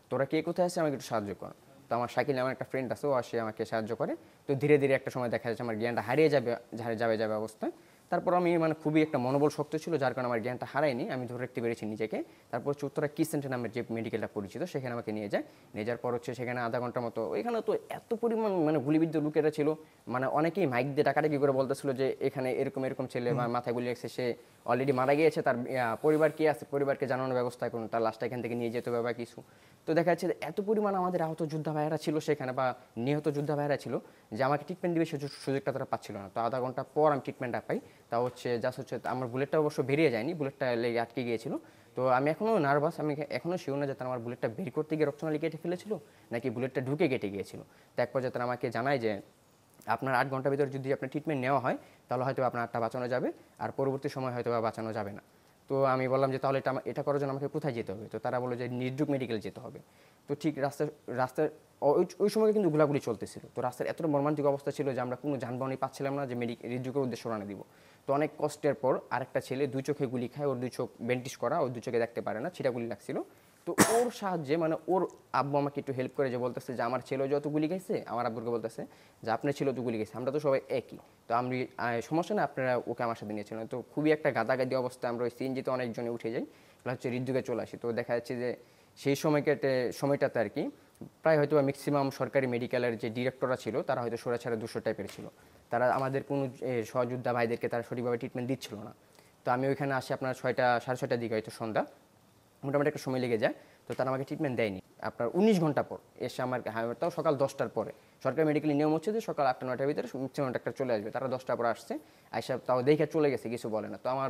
তোরা কে কোথায় আছে আমাকে একটু সাহায্য কর। তো আমার শাকিল আমার একটা ফ্রেন্ড আছে, ও আসে আমাকে সাহায্য করে। তো ধীরে ধীরে একটা সময় দেখা যাচ্ছে আমার জ্ঞানটা হারিয়ে যাবে অবস্থায়। তারপর আমি মানে খুবই একটা মনোবল শক্ত ছিল, যার কারণে আমার জ্ঞানটা হারায়নি, আমি ধরে রাখতে পেরেছি নিজেকে। তারপর উত্তরা কি সেন্টার নামের যে মেডিকেলটা পরিচিত, সেখানে আমাকে নিয়ে যাওয়ার পর হচ্ছে সেখানে আধা ঘন্টার মতো, ওইখানে তো এত পরিমাণ মানে গুলিবিদ্ধ লোকেরা ছিল, মানে অনেকেই মাইক দিয়ে ডাকাডাকি করে বলতেছিল যে এখানে এরকম ছেলে মাথায় গুলি লাগছে, সে অলরেডি মারা গিয়েছে, তার পরিবার কে আছে, পরিবারকে জানানোর ব্যবস্থা করুন, তার লাশটা এখান থেকে নিয়ে যেতে হবে বা কিছু। তো দেখা যাচ্ছে এত পরিমাণ আমাদের আহত যোদ্ধা ভাইয়েরা ছিল সেখানে, বা নিহত যোদ্ধা ভাইয়েরা ছিল, যে আমাকে ট্রিটমেন্ট দিবে সেই সুযোগটা তারা পাচ্ছিল না। তো আধা ঘন্টা পর আমি ট্রিটমেন্টটা পাই। তা হচ্ছে জাস্ট হচ্ছে আমার বুলেটটা অবশ্য বেরিয়ে যায়নি, বুলেটটা লেগে আটকে গিয়েছিল। তো আমি এখনও নার্ভাস, আমি এখনও শিওর না যে তারা আমার বুলেটটা বের করতে গিয়ে রক্তনালী কেটে ফেলেছিল নাকি বুলেটটা ঢুকে কেটে গিয়েছিল। তো এক পর্যায়ে তারা আমাকে জানায় যে আপনার 8 ঘন্টার ভিতরে যদি আপনার ট্রিটমেন্ট নেওয়া হয় তাহলে হয়তো আপনার 8টা বাঁচানো যাবে, আর পরবর্তী সময় হয়তো বাঁচানো যাবে না। তো আমি বললাম যে তাহলে এটা করার জন্য আমাকে কোথায় যেতে হবে? তো তারা বললো যে নির্জুক মেডিকেল যেতে হবে। তো ঠিক রাস্তার ওই সময় কিন্তু গোলাগুলি চলতেছিল। তো রাস্তার এতটা মর্মান্তিক অবস্থা ছিল যে আমরা কোনো যানবাহনই পাচ্ছিলাম না যে নির্জুকের উদ্দেশ্যে রওনা দিব। তো অনেক কষ্টের পর আরেকটা ছেলে 2 চোখে গুলি খায়, ওর 2 চোখ ব্যান্ডেজ করা, ওর 2 চোখে দেখতে পারে না, ছিটা গুলি লাগছিল। তো ওর সাহায্যে মানে ওর আব্বু আমাকে একটু হেল্প করে, যে বলতেছে যে আমার ছেলে যত গুলি খাইছে, আমার আব্বুকে বলতেছে যে আপনার ছেলে তো গুলি খাইছে, আমরা তো সবাই একই, তো আমি সমস্যা না, আপনারা ওকে আমার সাথে নিয়েছিলেন। তো খুবই একটা গাদাগাদি অবস্থায় আমরা ওই সিএনজিতে অনেকজনে উঠে যাই, হচ্ছে হৃদযুগে চলে আসি। তো দেখা যাচ্ছে যে সেই সময়টাতে আর কি প্রায় হয়তো ম্যাক্সিমাম সরকারি মেডিকেলের যে ডিরেক্টররা ছিল তারা হয়তো সরাছাড়া 200 টাইপের ছিল। তারা আমাদের কোনো সহযোদ্ধা ভাইদেরকে তারা সঠিকভাবে ট্রিটমেন্ট দিচ্ছিল না। তো আমি ওইখানে আসি আপনার 6:30 দিকে, হয়তো সন্ধ্যা মোটামুটি একটা সময় লেগে যায়। তো তারা আমাকে ট্রিটমেন্ট দেয়নি আপনার 19 ঘন্টা পর এসে আমার, তাও সকাল 10টার পরে। সরকারি মেডিকেলের নিয়ম হচ্ছে যে সকাল 8টা-9টার ভিতরে ম্যাক্সিমাম ডাক্তার চলে আসবে, তারা 10টার পর আসছে, আইসা তাও দেখে চলে গেছে, কিছু বলে না। তো আমার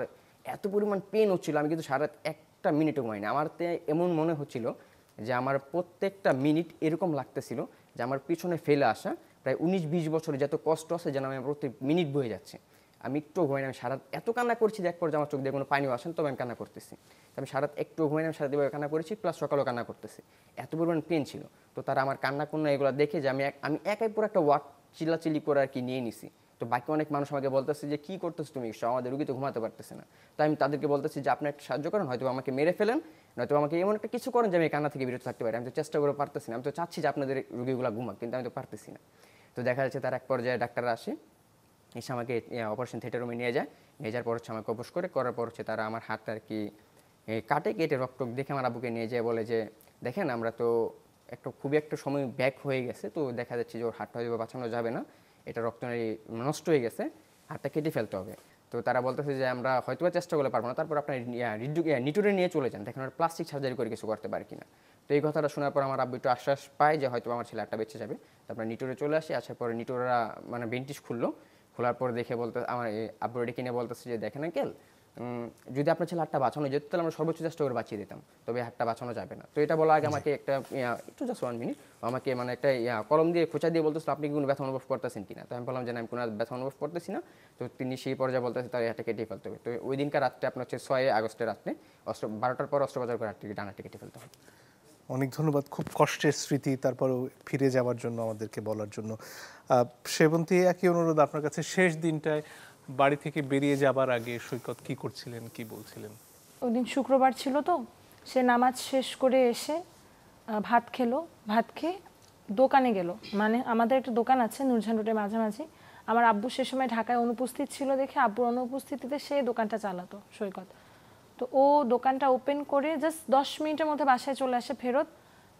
এত পরিমাণ পেন হচ্ছিল, আমি কিন্তু সারা একটা মিনিটও ঘুমাইনি। আমার এমন মনে হচ্ছিল যে আমার প্রত্যেকটা মিনিট এরকম লাগতেছিল যে আমার পিছনে ফেলে আসা প্রায় 19-20 বছরে যত কষ্ট আছে যেন আমি প্রত্যেক মিনিট বয়ে যাচ্ছে। আমি একটু ঘুমাই না, আমি সারা এত কান্না করছি যে এক পর্যায়ে আমার চোখ দিয়ে কোনো পানিও আসেন, তবে আমি কান্না করতেছি। আমি সারা একটু ঘুমাই না, সারা দিয়ে কান্না করেছি, প্লাস সকালেও কান্না করতেছি, এত পরিমাণ পেন ছিল। তো তারা আমার কান্না কুন্না এগুলো দেখে যে আমি একাই পুরো একটা ওয়ার্ড চিল্লাচিল্লি করে আর কি নিয়ে নিছি। তো বাকি অনেক মানুষ আমাকে বলতেছে যে কী করতেছো তুমি, আমাদের রুগী তো ঘুমাতে পারতেছে না। তো আমি তাদেরকে বলতেছি যে আপনি একটা সাহায্য করেন, হয়তো আমাকে মেরে ফেলেন, নয়তো আমাকে এমন একটা কিছু করেন যে আমি কান্না থেকে বিরত থাকতে পারি। আমি তো চেষ্টা করে পারতেছি না, আমি তো চাচ্ছি যে আপনাদের রুগীগুলো ঘুমাক, কিন্তু আমি তো পারতেছি না। তো দেখা যাচ্ছে তার এক পর্যায়ে ডাক্তাররা আসে, এসে আমাকে অপারেশন থিয়েটার রুমে নিয়ে যায়। নিয়ে যাওয়ার পর হচ্ছে আমাকে অপারেশন করার পর হচ্ছে তারা আমার হাতটা আর কি কেটে রক্ত দেখে আমার আব্বুকে নিয়ে যায়, বলে যে দেখেন আমরা তো খুবই একটা সময় ব্যাক হয়ে গেছে, তো দেখা যাচ্ছে যে ওর হাতটা হয়তো বাঁচানো যাবে না, এটা রক্ত নষ্ট হয়ে গেছে, হাতটা কেটে ফেলতে হবে। তো তারা বলতেছে যে আমরা হয়তো চেষ্টা করলে পারবো না, তারপর আপনার নিটুরে নিয়ে চলে যান, দেখেন প্লাস্টিক সার্জারি করে কিছু করতে পারে কিনা। তো এই কথাটা শোনার পর আমার আব্বু একটু আশ্বাস পায় যে হয়তো আমার ছেলে একটা বেঁচে যাবে। তারপরে নিটুরে চলে আসি, আসার পরে নিটুরা মানে বেন্টিস খোলার পর দেখে বলতে আমার আব্বু রেডি কিনে বলতেছে যে দেখেন আঙ্কেল, যদি আপনার ছেলে হাতটা বাঁচানো যেত তাহলে আমরা সর্বোচ্চ চেষ্টা করে বাঁচিয়ে দিতাম, তবে হাতটা বাঁচানো যাবে না। তো এটা বলার আগে আমাকে একটা একটু জাস্ট 1 মিনিট আমাকে মানে একটা কলম দিয়ে খোঁচা দিয়ে বলতেছিল আপনি কি কোনো ব্যথা অনুভব করতেছেন কিনা। তো আমি বললাম যে আমি কোনো ব্যথা অনুভব করতেছি না। তো তিনি সেই পর্যায়ে বলতেছে তার হাতটা কেটে ফেলতে হবে। তো ওই দিনকার রাত্রে আপনার হচ্ছে 6 আগস্টের রাত্রে 12টার পর অস্ত্রোপচার করে হাতটিকে ডানাটি কেটে ফেলতে হবে। অনেক ধন্যবাদ, খুব কষ্টের স্মৃতি, তারপরেও ফিরে যাওয়ার জন্য আমাদেরকে বলার জন্য। সেবন্তী, একই অনুরোধ আপনার কাছে, শেষ দিনটায় বাড়ি থেকে বেরিয়ে যাবার আগে সৈকত কি করছিলেন, কি বলছিলেন? ওই দিন শুক্রবার ছিল, তো সে নামাজ শেষ করে এসে ভাত খেলো, ভাত খেয়ে দোকানে গেল। মানে আমাদের একটা দোকান আছে নূরজাহান রোডের মাঝামাঝি। আমার আব্বু সে সময় ঢাকায় অনুপস্থিত ছিল দেখে আব্বুর অনুপস্থিতিতে সে দোকানটা চালাতো সৈকত। তো ও দোকানটা ওপেন করে জাস্ট 10 মিনিটের মধ্যে বাসায় চলে আসে ফেরত।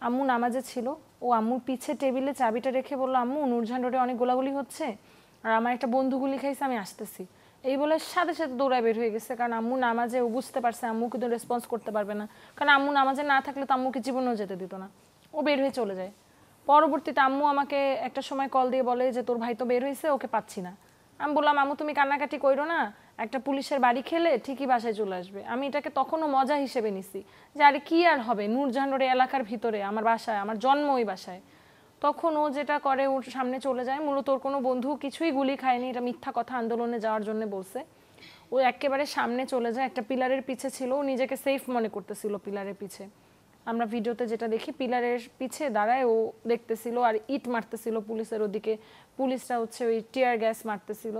আম্মু নামাজে ছিল, ও আম্মুর পিছে টেবিলে চাবিটা রেখে বললো আম্মু নূরজাহান রোডে অনেক গোলাগুলি হচ্ছে, আর আমার একটা বন্ধু গুলি খাইছে, আমি আসতেছি। এই বলে সাথে সাথে দৌড়ায় বের হয়ে গেছে, কারণ আম্মু নামাজে, ও বুঝতে পারছে আম্মু কিন্তু রেসপন্স করতে পারবে না, কারণ আম্মু নামাজে না থাকলে তো আম্মুকে জীবনেও যেতে দিত না। ও বের হয়ে চলে যায়। পরবর্তীতে আম্মু আমাকে একটা সময় কল দিয়ে বলে যে তোর ভাই তো বের হয়েছে, ওকে পাচ্ছি না। আমি বললাম আম্মু তুমি কান্নাকাটি কইরো না, একটা পুলিশের বাড়ি খেলে ঠিকই বাসায় চলে আসবে। আমি এটাকে তখনও মজা হিসেবে নিছি যে আরে কি আর হবে, নূরজাহান রোডে এলাকার ভিতরে আমার বাসায়, আমার জন্ম ওই বাসায়। তখন ও যেটা করে, ওর সামনে চলে যায়। মূলত ওর কোনো বন্ধু কিছুই গুলি খায়নি, এটা মিথ্যা কথা, আন্দোলনে যাওয়ার জন্য বলছে। ও একেবারে সামনে চলে যায়, একটা পিলারের পিছে ছিল, ও নিজেকে সেফ মনে করতেছিল পিলারের পিছে। আমরা ভিডিওতে যেটা দেখি পিলারের পিছে দাঁড়ায় ও দেখতেছিল আর ইট মারতেছিল পুলিশের ওদিকে। পুলিশরা হচ্ছে ওই টিয়ার গ্যাস মারতেছিল।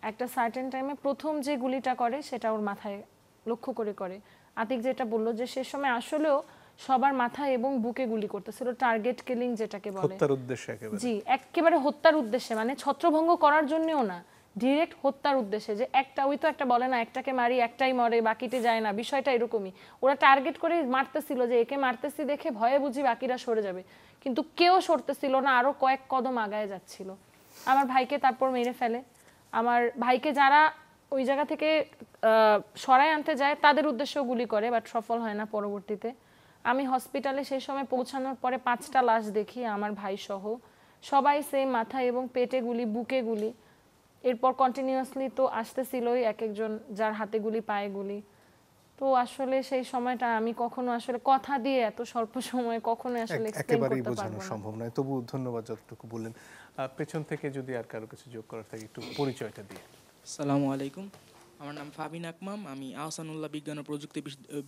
একটা সার্টেন টাইমে প্রথম যে গুলিটা করে সেটা ওর মাথায় লক্ষ্য করে। আতিক যেটা বললো যে সে সময় আসলেও সবার মাথায় এবং বুকে গুলি করতেছিল, টার্গেট কিলিং যেটাকে বলে, হত্যার উদ্দেশ্যে একেবারে। জি, একেবারে হত্যার উদ্দেশ্যে, মানে ছত্রভঙ্গ করার জন্যও না, ডিরেক্ট হত্যার উদ্দেশ্যে। যে ওই তো একটা বলে না একটাকে মারি একটাই মরে বাকিটি যায় না, বিষয়টা এরকমই। ওরা টার্গেট করে মারতেছিল যে একে মারতেছি দেখে ভয়ে বুঝি বাকিরা সরে যাবে, কিন্তু কেউ সরতেছিল না, আরো কয়েক কদম আগায় যাচ্ছিল। আমার ভাইকে তারপর মেরে ফেলে। আমার ভাইকে যারা ওই জায়গা থেকে সরায় আনতে যায় তাদের উদ্দেশ্যেও গুলি করে, বাট সফল হয় না পরবর্তীতে। আমি হসপিটালে সেই সময় পৌঁছানোর পরে 5টা লাশ দেখি, আমার ভাই সহ সবাই সেম, মাথায় এবং পেটে গুলি, বুকে গুলি। এরপর কন্টিনিউয়াসলি তো আসতেছিলই এক একজন, যার হাতে গুলি পায়ে গুলি। তো আসলে সেই সময়টা আমি কখনো আসলে কথা দিয়ে এত স্বল্প সময়ে কখনো আসলে এক্সপ্লেইন করতে পারবো না, সম্ভব নয়। তবু ধন্যবাদ যতটুকু বললেন। পেছন থেকে যদি আর কারো কিছু যোগ করার থাকে একটু পরিচয়টা দিয়ে। আসসালামু আলাইকুম, আমার নাম ফাবিন আকমাম, আমি আহসানুল্লাহ বিজ্ঞান ও প্রযুক্তি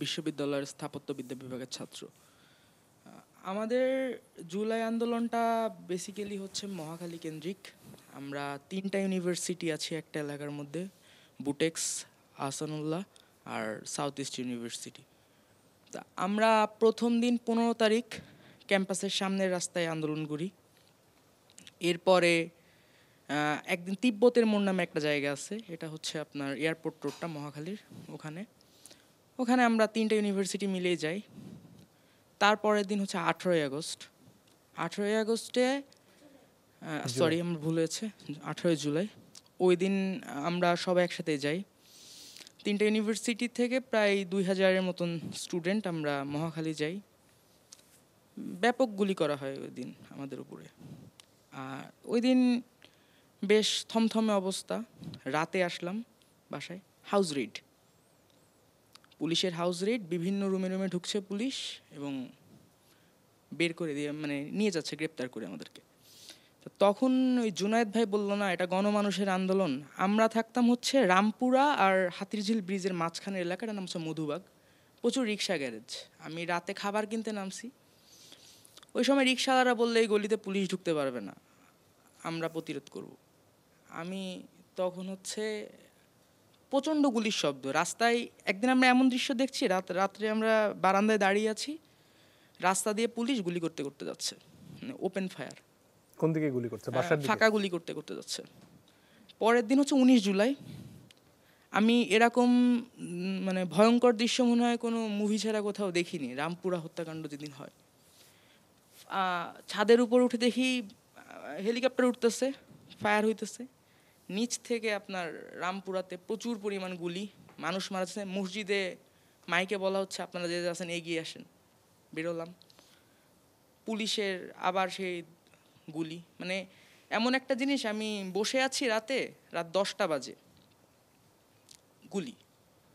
বিশ্ববিদ্যালয়ের স্থাপত্যবিদ্যা বিভাগের ছাত্র। আমাদের জুলাই আন্দোলনটা বেসিক্যালি হচ্ছে মহাখালী কেন্দ্রিক। আমরা 3টা ইউনিভার্সিটি আছি একটা এলাকার মধ্যে, বুটেক্স, আহসানুল্লাহ আর সাউথ ইস্ট ইউনিভার্সিটি। তা আমরা প্রথম দিন 15 তারিখ ক্যাম্পাসের সামনের রাস্তায় আন্দোলন করি। এরপরে একদিন তিব্বতের মোড় নামে একটা জায়গা আছে, এটা হচ্ছে আপনার এয়ারপোর্ট রোডটা মহাখালীর, ওখানে আমরা 3টা ইউনিভার্সিটি মিলিয়ে যাই। তারপরের দিন হচ্ছে 18ই আগস্ট। 18ই আগস্টে সরি আমার ভুল হয়েছে, 18ই জুলাই। ওই দিন আমরা সবাই একসাথে যাই। 3টা ইউনিভার্সিটি থেকে প্রায় 2000-এর মতন স্টুডেন্ট আমরা মহাখালী যাই। ব্যাপক গুলি করা হয় ওই দিন আমাদের উপরে। ওই দিন বেশ থমথমে অবস্থা। রাতে আসলাম বাসায়, হাউস রেড, পুলিশের হাউস রেড, বিভিন্ন রুমে রুমে ঢুকছে পুলিশ এবং বের করে দিয়ে মানে নিয়ে যাচ্ছে গ্রেপ্তার করে আমাদেরকে। তো তখন ওই জুনায়েদ ভাই বললো না এটা গণমানুষের আন্দোলন। আমরা থাকতাম হচ্ছে রামপুরা আর হাতিরঝিল ব্রিজের মাঝখানের এলাকাটার নাম হচ্ছে মধুবাগ, প্রচুর রিক্সা গ্যারেজ। আমি রাতে খাবার কিনতে নামছি, ওই সময় রিকশাওয়ালারা বললে এই গলিতে পুলিশ ঢুকতে পারবে না, আমরা প্রতিরোধ করব। আমি তখন হচ্ছে প্রচণ্ড গুলির শব্দ রাস্তায়। একদিন আমরা এমন দৃশ্য দেখছি, রাত্রে আমরা বারান্দায় দাঁড়িয়ে আছি, রাস্তা দিয়ে পুলিশ গুলি করতে করতে যাচ্ছে, মানে ওপেন ফায়ার। কোন দিকে গুলি করছে? বাসার দিকে? ফাঁকা গুলি করতে করতে যাচ্ছে। পরের দিন হচ্ছে 19 জুলাই। আমি এরকম মানে ভয়ঙ্কর দৃশ্য মনে হয় কোনো মুভি ছাড়া কোথাও দেখিনি। রামপুরা হত্যাকাণ্ড যেদিন হয়, ছাদের উপর উঠে দেখি হেলিকপ্টার উঠতেছে, ফায়ার হইতেছে, নিচ থেকে আপনার রামপুরাতে প্রচুর পরিমাণ গুলি, মানুষ মারা যাচ্ছে। মসজিদে মাইকে বলা হচ্ছে আপনারা যে আছেন এগিয়ে আসেন, বেরোলাম। পুলিশের আবার সেই গুলি, মানে এমন একটা জিনিস, আমি বসে আছি রাত 10টা বাজে, গুলি,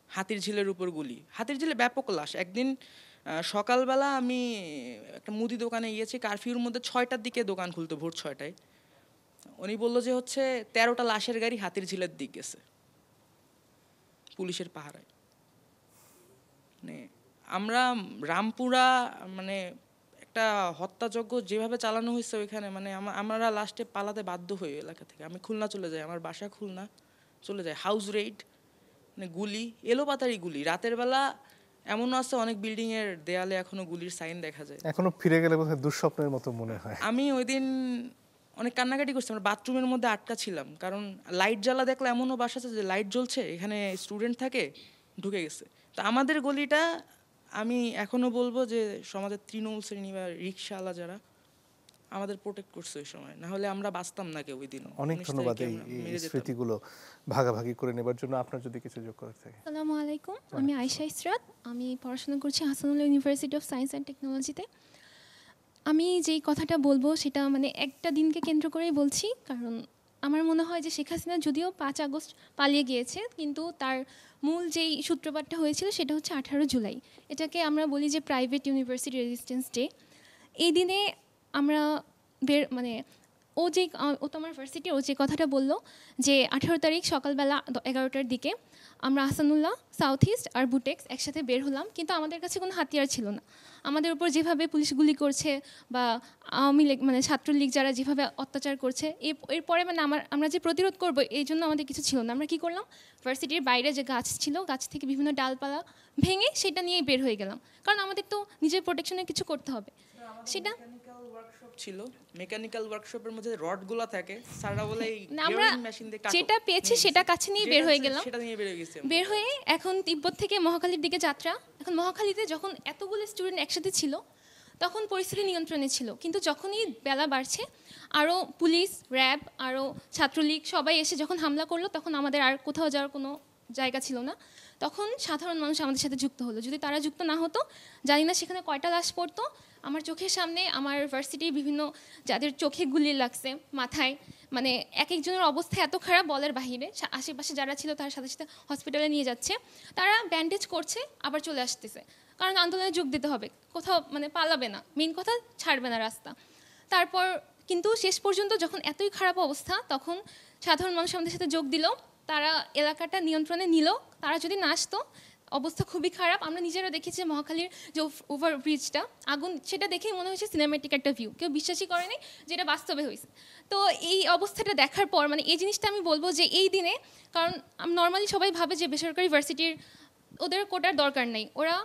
হাতির ঝিলের উপর গুলি, হাতির ঝিলে ব্যাপক লাশ। একদিন সকালবেলা আমি একটা মুদি দোকানে গিয়েছি, কারফিউর মধ্যে 6টার দিকে দোকান খুলতো, ভোর 6টায়। উনি বললো যে হচ্ছে 13টা লাশের গাড়ি হাতির ঝিলের দিক গেছে পুলিশের পাহারায়। মানে আমরা রামপুরা মানে একটা হত্যাযজ্ঞ যেভাবে চালানো হয়েছে ওইখানে, মানে আমরা লাস্টে পালাতে বাধ্য হই এলাকা থেকে। আমি খুলনা চলে যাই, আমার বাসা খুলনা, চলে যায়। হাউস রেইড, মানে গুলি, এলোপাতাড়ি গুলি। রাতের বেলা এমনও আছে অনেক বিল্ডিং এর দেয়ালে এখনো গুলির সাইন দেখা যায়। এখনো ফিরে গেলে বোধহয় দুঃস্বপ্নের মতো মনে হয়। আমি ওই দিন অনেক কান্নাকাটি করছি, আমরা বাথরুমের মধ্যে আটকা ছিলাম, কারণ লাইট জ্বালা দেখলে এমনও বাসা আছে যে লাইট জ্বলছে, এখানে স্টুডেন্ট থাকে, ঢুকে গেছে। তো আমাদের গলিটা আমি এখনো বলবো যে সমাজের তৃণমূল শ্রেণী বা রিক্সাওয়ালা যারা আমাদের প্রোটেক্ট করছে ওই সময়, না হলে আমরা বাঁচতাম না কেউ ওই দিন। অনেক ধন্যবাদ এই স্মৃতিগুলো ভাগাভাগি করে নেবার জন্য। আপনার যদি কিছু যোগ করার থাকে। আসসালামু আলাইকুম, আমি আয়েশা ইসরাত, আমি পড়াশোনা করছি Hasanullah university of science and টেকনোলজিতে। আমি যেই কথাটা বলবো সেটা মানে একটা দিনকে কেন্দ্র করেই বলছি, কারণ আমার মনে হয় যে শেখ হাসিনা যদিও 5 আগস্ট পালিয়ে গিয়েছে, কিন্তু তার মূল যেই সূত্রপাতটা হয়েছিল সেটা হচ্ছে 18 জুলাই। এটাকে আমরা বলি যে প্রাইভেট ইউনিভার্সিটি রেজিস্ট্যান্স ডে। এই দিনে আমরা মানে ও তো আমার ভার্সিটি, ও যে কথাটা বললো যে 18 তারিখ সকালবেলা 11টার দিকে আমরা আহসানুল্লাহ, সাউথ ইস্ট আর বুটেক্স একসাথে বের হলাম, কিন্তু আমাদের কাছে কোনো হাতিয়ার ছিল না। আমাদের উপর যেভাবে পুলিশ গুলি করছে বা আওয়ামী লীগ মানে ছাত্রলীগ যারা যেভাবে অত্যাচার করছে, এরপরে মানে আমরা যে প্রতিরোধ করব এই জন্য আমাদের কিছু ছিল না। আমরা কী করলাম, ভার্সিটির বাইরে যে গাছ ছিল, গাছ থেকে বিভিন্ন ডালপালা ভেঙে সেটা নিয়ে বের হয়ে গেলাম, কারণ আমাদের তো নিজের প্রোটেকশনে কিছু করতে হবে। সেটা ছিল মেকানিক্যাল ওয়ার্কশপের মধ্যে রডগুলো থাকে, স্যাররা বলে এই আমরা মেশিন দিয়ে কাটো, যেটা পেয়েছি সেটা কাছে নিয়ে বের হয়ে গেলাম। সেটা নিয়ে বের হয়ে গেছি। বের হয়ে এখন তিব্বত থেকে মহাখালীর দিকে যাত্রা। এখন মহাখালীতে যখন এতগুলো স্টুডেন্ট একসাথে ছিল তখন পরিস্থিতি নিয়ন্ত্রণে ছিল, কিন্তু যখনই বেলা বাড়ছে আরও পুলিশ, র্যাব, আরও ছাত্রলীগ সবাই এসে যখন হামলা করলো, তখন আমাদের আর কোথাও যাওয়ার কোনো জায়গা ছিল না। তখন সাধারণ মানুষ আমাদের সাথে যুক্ত হলো। যদি তারা যুক্ত না হতো, জানি না সেখানে কয়টা লাশ পড়তো। আমার চোখের সামনে আমার ভার্সিটির বিভিন্ন যাদের চোখে গুলি লাগছে, মাথায়, মানে এক একজনের অবস্থা এত খারাপ বলার বাহিরে। আশেপাশে যারা ছিল তার সাথে সাথে হসপিটালে নিয়ে যাচ্ছে, তারা ব্যান্ডেজ করছে, আবার চলে আসতেছে, কারণ আন্দোলনে যোগ দিতে হবে, কোথাও মানে পালাবে না, মেন কথা ছাড়বে না রাস্তা। তারপর কিন্তু শেষ পর্যন্ত যখন এতই খারাপ অবস্থা, তখন সাধারণ মানুষ আমাদের সাথে যোগ দিল, তারা এলাকাটা নিয়ন্ত্রণে নিল। তারা যদি না আসতো, অবস্থা খুবই খারাপ। আমরা নিজেরা দেখেছি মহাখালীর যে ওভারব্রিজটা আগুন, সেটা দেখেই মনে হয়েছে সিনেমেটিক একটা ভিউ, কেউ বিশ্বাসই করেনি যে এটা বাস্তবে হয়েছে। তো এই অবস্থাটা দেখার পর মানে এই জিনিসটা আমি বলবো যে এই দিনে, কারণ নর্মালি সবাই ভাবে যে বেসরকারি ভার্সিটির ওদের কোটার দরকার নেই, ওরা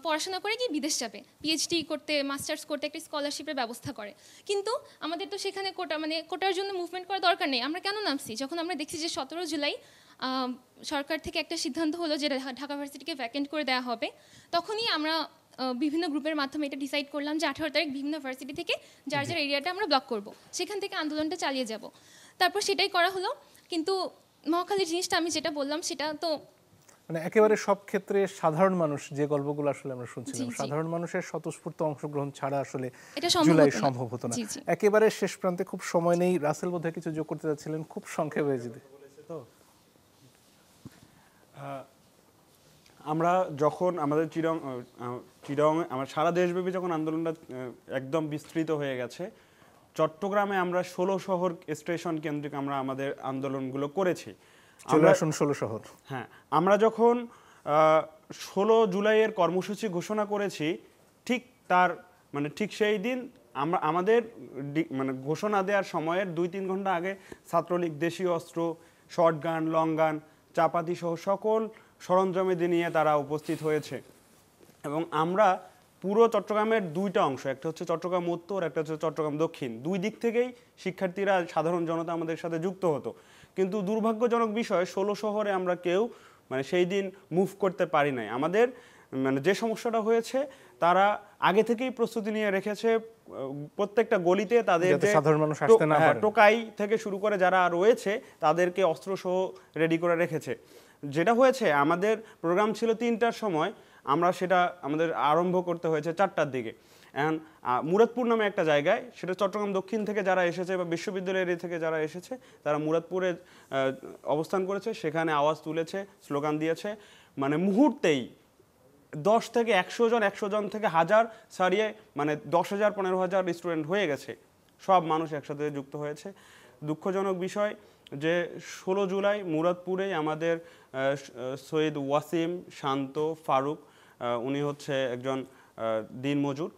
পড়াশোনা করে কি বিদেশ যাবে, পিএইচডি করতে, মাস্টার্স করতে একটা স্কলারশিপের ব্যবস্থা করে, কিন্তু আমাদের তো সেখানে কোটা মানে কোটার জন্য মুভমেন্ট করার দরকার নেই। আমরা কেন নামছি? যখন আমরা দেখছি যে 17 জুলাই সরকার থেকে একটা সিদ্ধান্ত হলো যে ঢাকা ভার্সিটিকে ভ্যাকেন্ট করে দেওয়া হবে, তখনই আমরা বিভিন্ন গ্রুপের মাধ্যমে এটা ডিসাইড করলাম যে 18 তারিখ বিভিন্ন ভার্সিটি থেকে যার যার এরিয়াটা আমরা ব্লক করব, সেখান থেকে আন্দোলনটা চালিয়ে যাব। তারপর সেটাই করা হলো। কিন্তু মহাখালীর জিনিসটা আমি যেটা বললাম সেটা তো মানে একেবারে সব ক্ষেত্রে সাধারণ মানুষ যে গল্পগুলো আসলে আমরা শুনছিলাম, সাধারণ মানুষের স্বতঃস্ফূর্ত অংশগ্রহণ ছাড়া আসলে জুলাই সম্ভব হতো না। একেবারে শেষ প্রান্তে খুব সময় নেই, রাসেল বোধহয় কিছু যোগ করতে যাচ্ছিলেন, খুব সংক্ষেপে যদি। আমরা যখন আমাদের চিরং আমার সারা দেশব্যাপী যখন আন্দোলনটা একদম বিস্তৃত হয়ে গেছে, চট্টগ্রামে আমরা 16 শহর স্টেশন কেন্দ্রিক আমরা আমাদের আন্দোলনগুলো করেছি। 16 শহর। হ্যাঁ, আমরা যখন 16 জুলাইয়ের কর্মসূচি ঘোষণা করেছি, ঠিক তার মানে ঠিক সেই দিন আমাদের মানে ঘোষণা দেওয়ার সময়ের 2-3 ঘন্টা আগে ছাত্রলীগ দেশীয় অস্ত্র, শর্ট গান, লং গান, চাপাতি সহ সকল সরঞ্জামে নিয়ে তারা উপস্থিত হয়েছে। এবং আমরা পুরো চট্টগ্রামের 2টা অংশ, একটা হচ্ছে চট্টগ্রাম উত্তর, একটা হচ্ছে চট্টগ্রাম দক্ষিণ, 2 দিক থেকেই শিক্ষার্থীরা, সাধারণ জনতা আমাদের সাথে যুক্ত হতো। কিন্তু দুর্ভাগ্যজনক বিষয় 16 শহরে আমরা কেউ মানে সেই দিন মুভ করতে পারি নাই। আমাদের মানে যে সমস্যাটা হয়েছে, তারা আগে থেকেই প্রস্তুতি নিয়ে রেখেছে প্রত্যেকটা গলিতে তাদের যে সাধারণ মানুষ আসতে না পারে, টোকাই থেকে শুরু করে যারা রয়েছে তাদেরকে অস্ত্রসহ রেডি করে রেখেছে। যেটা হয়েছে, আমাদের প্রোগ্রাম ছিল 3টার সময়, আমরা সেটা আমাদের আরম্ভ করতে হয়েছে 4টার দিকে। এখন মুরাদপুর নামে একটা জায়গায়, সেটা চট্টগ্রাম দক্ষিণ থেকে যারা এসেছে বা বিশ্ববিদ্যালয় এরিয়া থেকে যারা এসেছে তারা মুরাদপুরে অবস্থান করেছে, সেখানে আওয়াজ তুলেছে, স্লোগান দিয়েছে। মানে মুহূর্তেই 10 থেকে 100 জন, 100 জন থেকে 1000 ছাড়িয়ে মানে 10,000 15,000 স্টুডেন্ট হয়ে গেছে, সব মানুষ একসাথে যুক্ত হয়েছে। দুঃখজনক বিষয় যে 16 জুলাই মুরাদপুরেই আমাদের সৈয়দ ওয়াসিম, শান্ত, ফারুক, উনি হচ্ছে একজন দিনমজুর,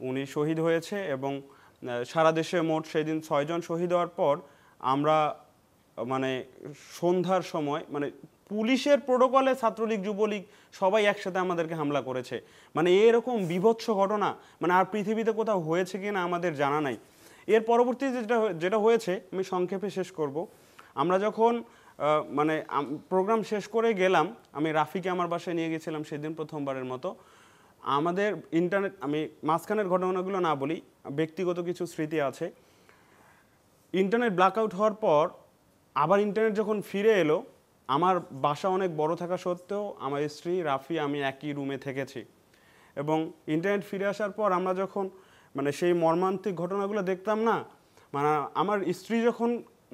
উনি শহীদ হয়েছে। এবং সারা দেশে মোট সেদিন 6 জন শহীদ হওয়ার পর আমরা মানে সন্ধ্যার সময় মানে পুলিশের প্রোটোকলে ছাত্রলীগ, যুবলীগ সবাই একসাথে আমাদেরকে হামলা করেছে। মানে এরকম বিভৎস ঘটনা মানে আর পৃথিবীতে কোথাও হয়েছে কিনা আমাদের জানা নাই। এর পরবর্তীতে যেটা হয়েছে আমি সংক্ষেপে শেষ করব। আমরা যখন মানে প্রোগ্রাম শেষ করে গেলাম, আমি রাফিকে আমার বাসায় নিয়ে গেছিলাম সেদিন প্রথমবারের মতো। আমাদের ইন্টারনেট, আমি মাঝখানের ঘটনাগুলো না বলি, ব্যক্তিগত কিছু স্মৃতি আছে। ইন্টারনেট ব্ল্যাকআউট হওয়ার পর আবার ইন্টারনেট যখন ফিরে এলো, আমার বাসা অনেক বড় থাকা সত্ত্বেও আমার স্ত্রী, রাফি, আমি একই রুমে থেকেছি। এবং ইন্টারনেট ফিরে আসার পর আমরা যখন মানে সেই মর্মান্তিক ঘটনাগুলো দেখতাম না, মানে আমার স্ত্রী যখন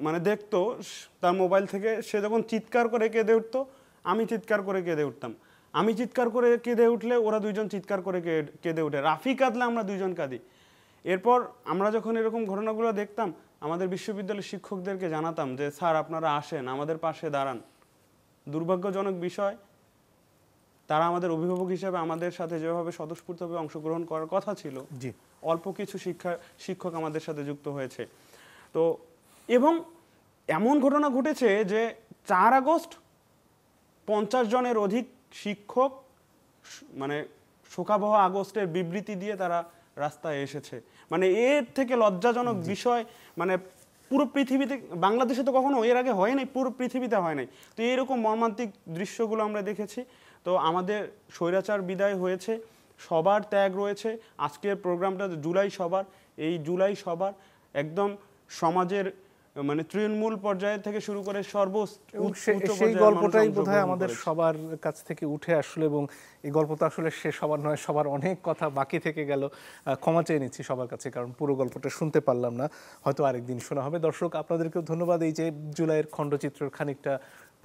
মানে দেখতো তার মোবাইল থেকে, সে যখন চিৎকার করে কেঁদে উঠতো, আমি চিৎকার করে কেঁদে উঠতাম। আমি চিৎকার করে কেঁদে উঠলে ওরা দুইজন চিৎকার করে কেঁদে উঠে। রাফি কাঁদলে আমরা দুইজন কাঁদি। এরপর আমরা যখন এরকম ঘটনাগুলো দেখতাম, আমাদের বিশ্ববিদ্যালয়ের শিক্ষকদেরকে জানাতাম যে স্যার আপনারা আসেন, আমাদের পাশে দাঁড়ান। দুর্ভাগ্যজনক বিষয়, তারা আমাদের অভিভাবক হিসেবে আমাদের সাথে যেভাবে স্বতঃস্ফূর্তভাবে অংশগ্রহণ করার কথা ছিল, অল্প কিছু শিক্ষক আমাদের সাথে যুক্ত হয়েছে। তো এবং এমন ঘটনা ঘটেছে যে 4 আগস্ট 50 জনের অধিক শিক্ষক মানে শোকাবহ আগস্টের বিবৃতি দিয়ে তারা রাস্তায় এসেছে। মানে এর থেকে লজ্জাজনক বিষয় মানে পুরো পৃথিবীতে, বাংলাদেশে তো কখনো এর আগে হয় নাই, পুরো পৃথিবীতে হয় নাই। তো এরকম মর্মান্তিক দৃশ্যগুলো আমরা দেখেছি। তো আমাদের স্বৈরাচার বিদায় হয়েছে, সবার ত্যাগ রয়েছে। আজকের প্রোগ্রামটা জুলাই সবার, এই জুলাই সবার একদম সমাজের মানে তৃণমূল পর্যায়ে থেকে শুরু করে সেই গল্পটাই বোধহয় আমাদের সবার কাছ থেকে উঠে আসলো। এবং এই গল্পটা আসলে শেষ সবার নয়, সবার অনেক কথা বাকি থেকে গেল। ক্ষমা চেয়ে নিচ্ছি সবার কাছে, কারণ পুরো গল্পটা শুনতে পারলাম না, হয়তো আরেকদিন শোনা হবে। দর্শক, আপনাদেরকেও ধন্যবাদ, এই যে জুলাইয়ের খণ্ডচিত্রের খানিকটা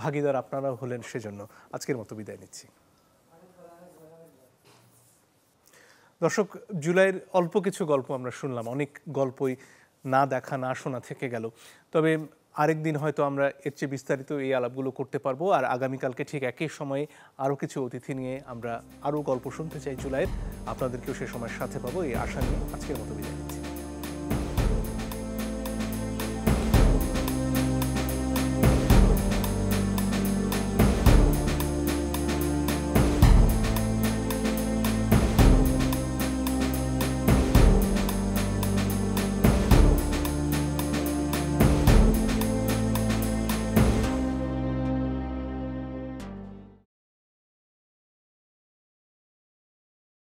ভাগিদার আপনারা হলেন, সেজন্য আজকের মতো বিদায় নিচ্ছি। দর্শক, জুলাইয়ের অল্প কিছু গল্প আমরা শুনলাম, অনেক গল্পই না দেখা না শোনা থেকে গেল। তবে আরেকদিন হয়তো আমরা এর চেয়ে বিস্তারিত এই আলাপগুলো করতে পারবো। আর আগামীকালকে ঠিক একই সময়ে আরও কিছু অতিথি নিয়ে আমরা আরও গল্প শুনতে চাই জুলাইয়ের। আপনাদেরকেও সে সময়ের সাথে পাবো, এই আশা নিয়ে আজকের মতো বিদায় নিচ্ছি।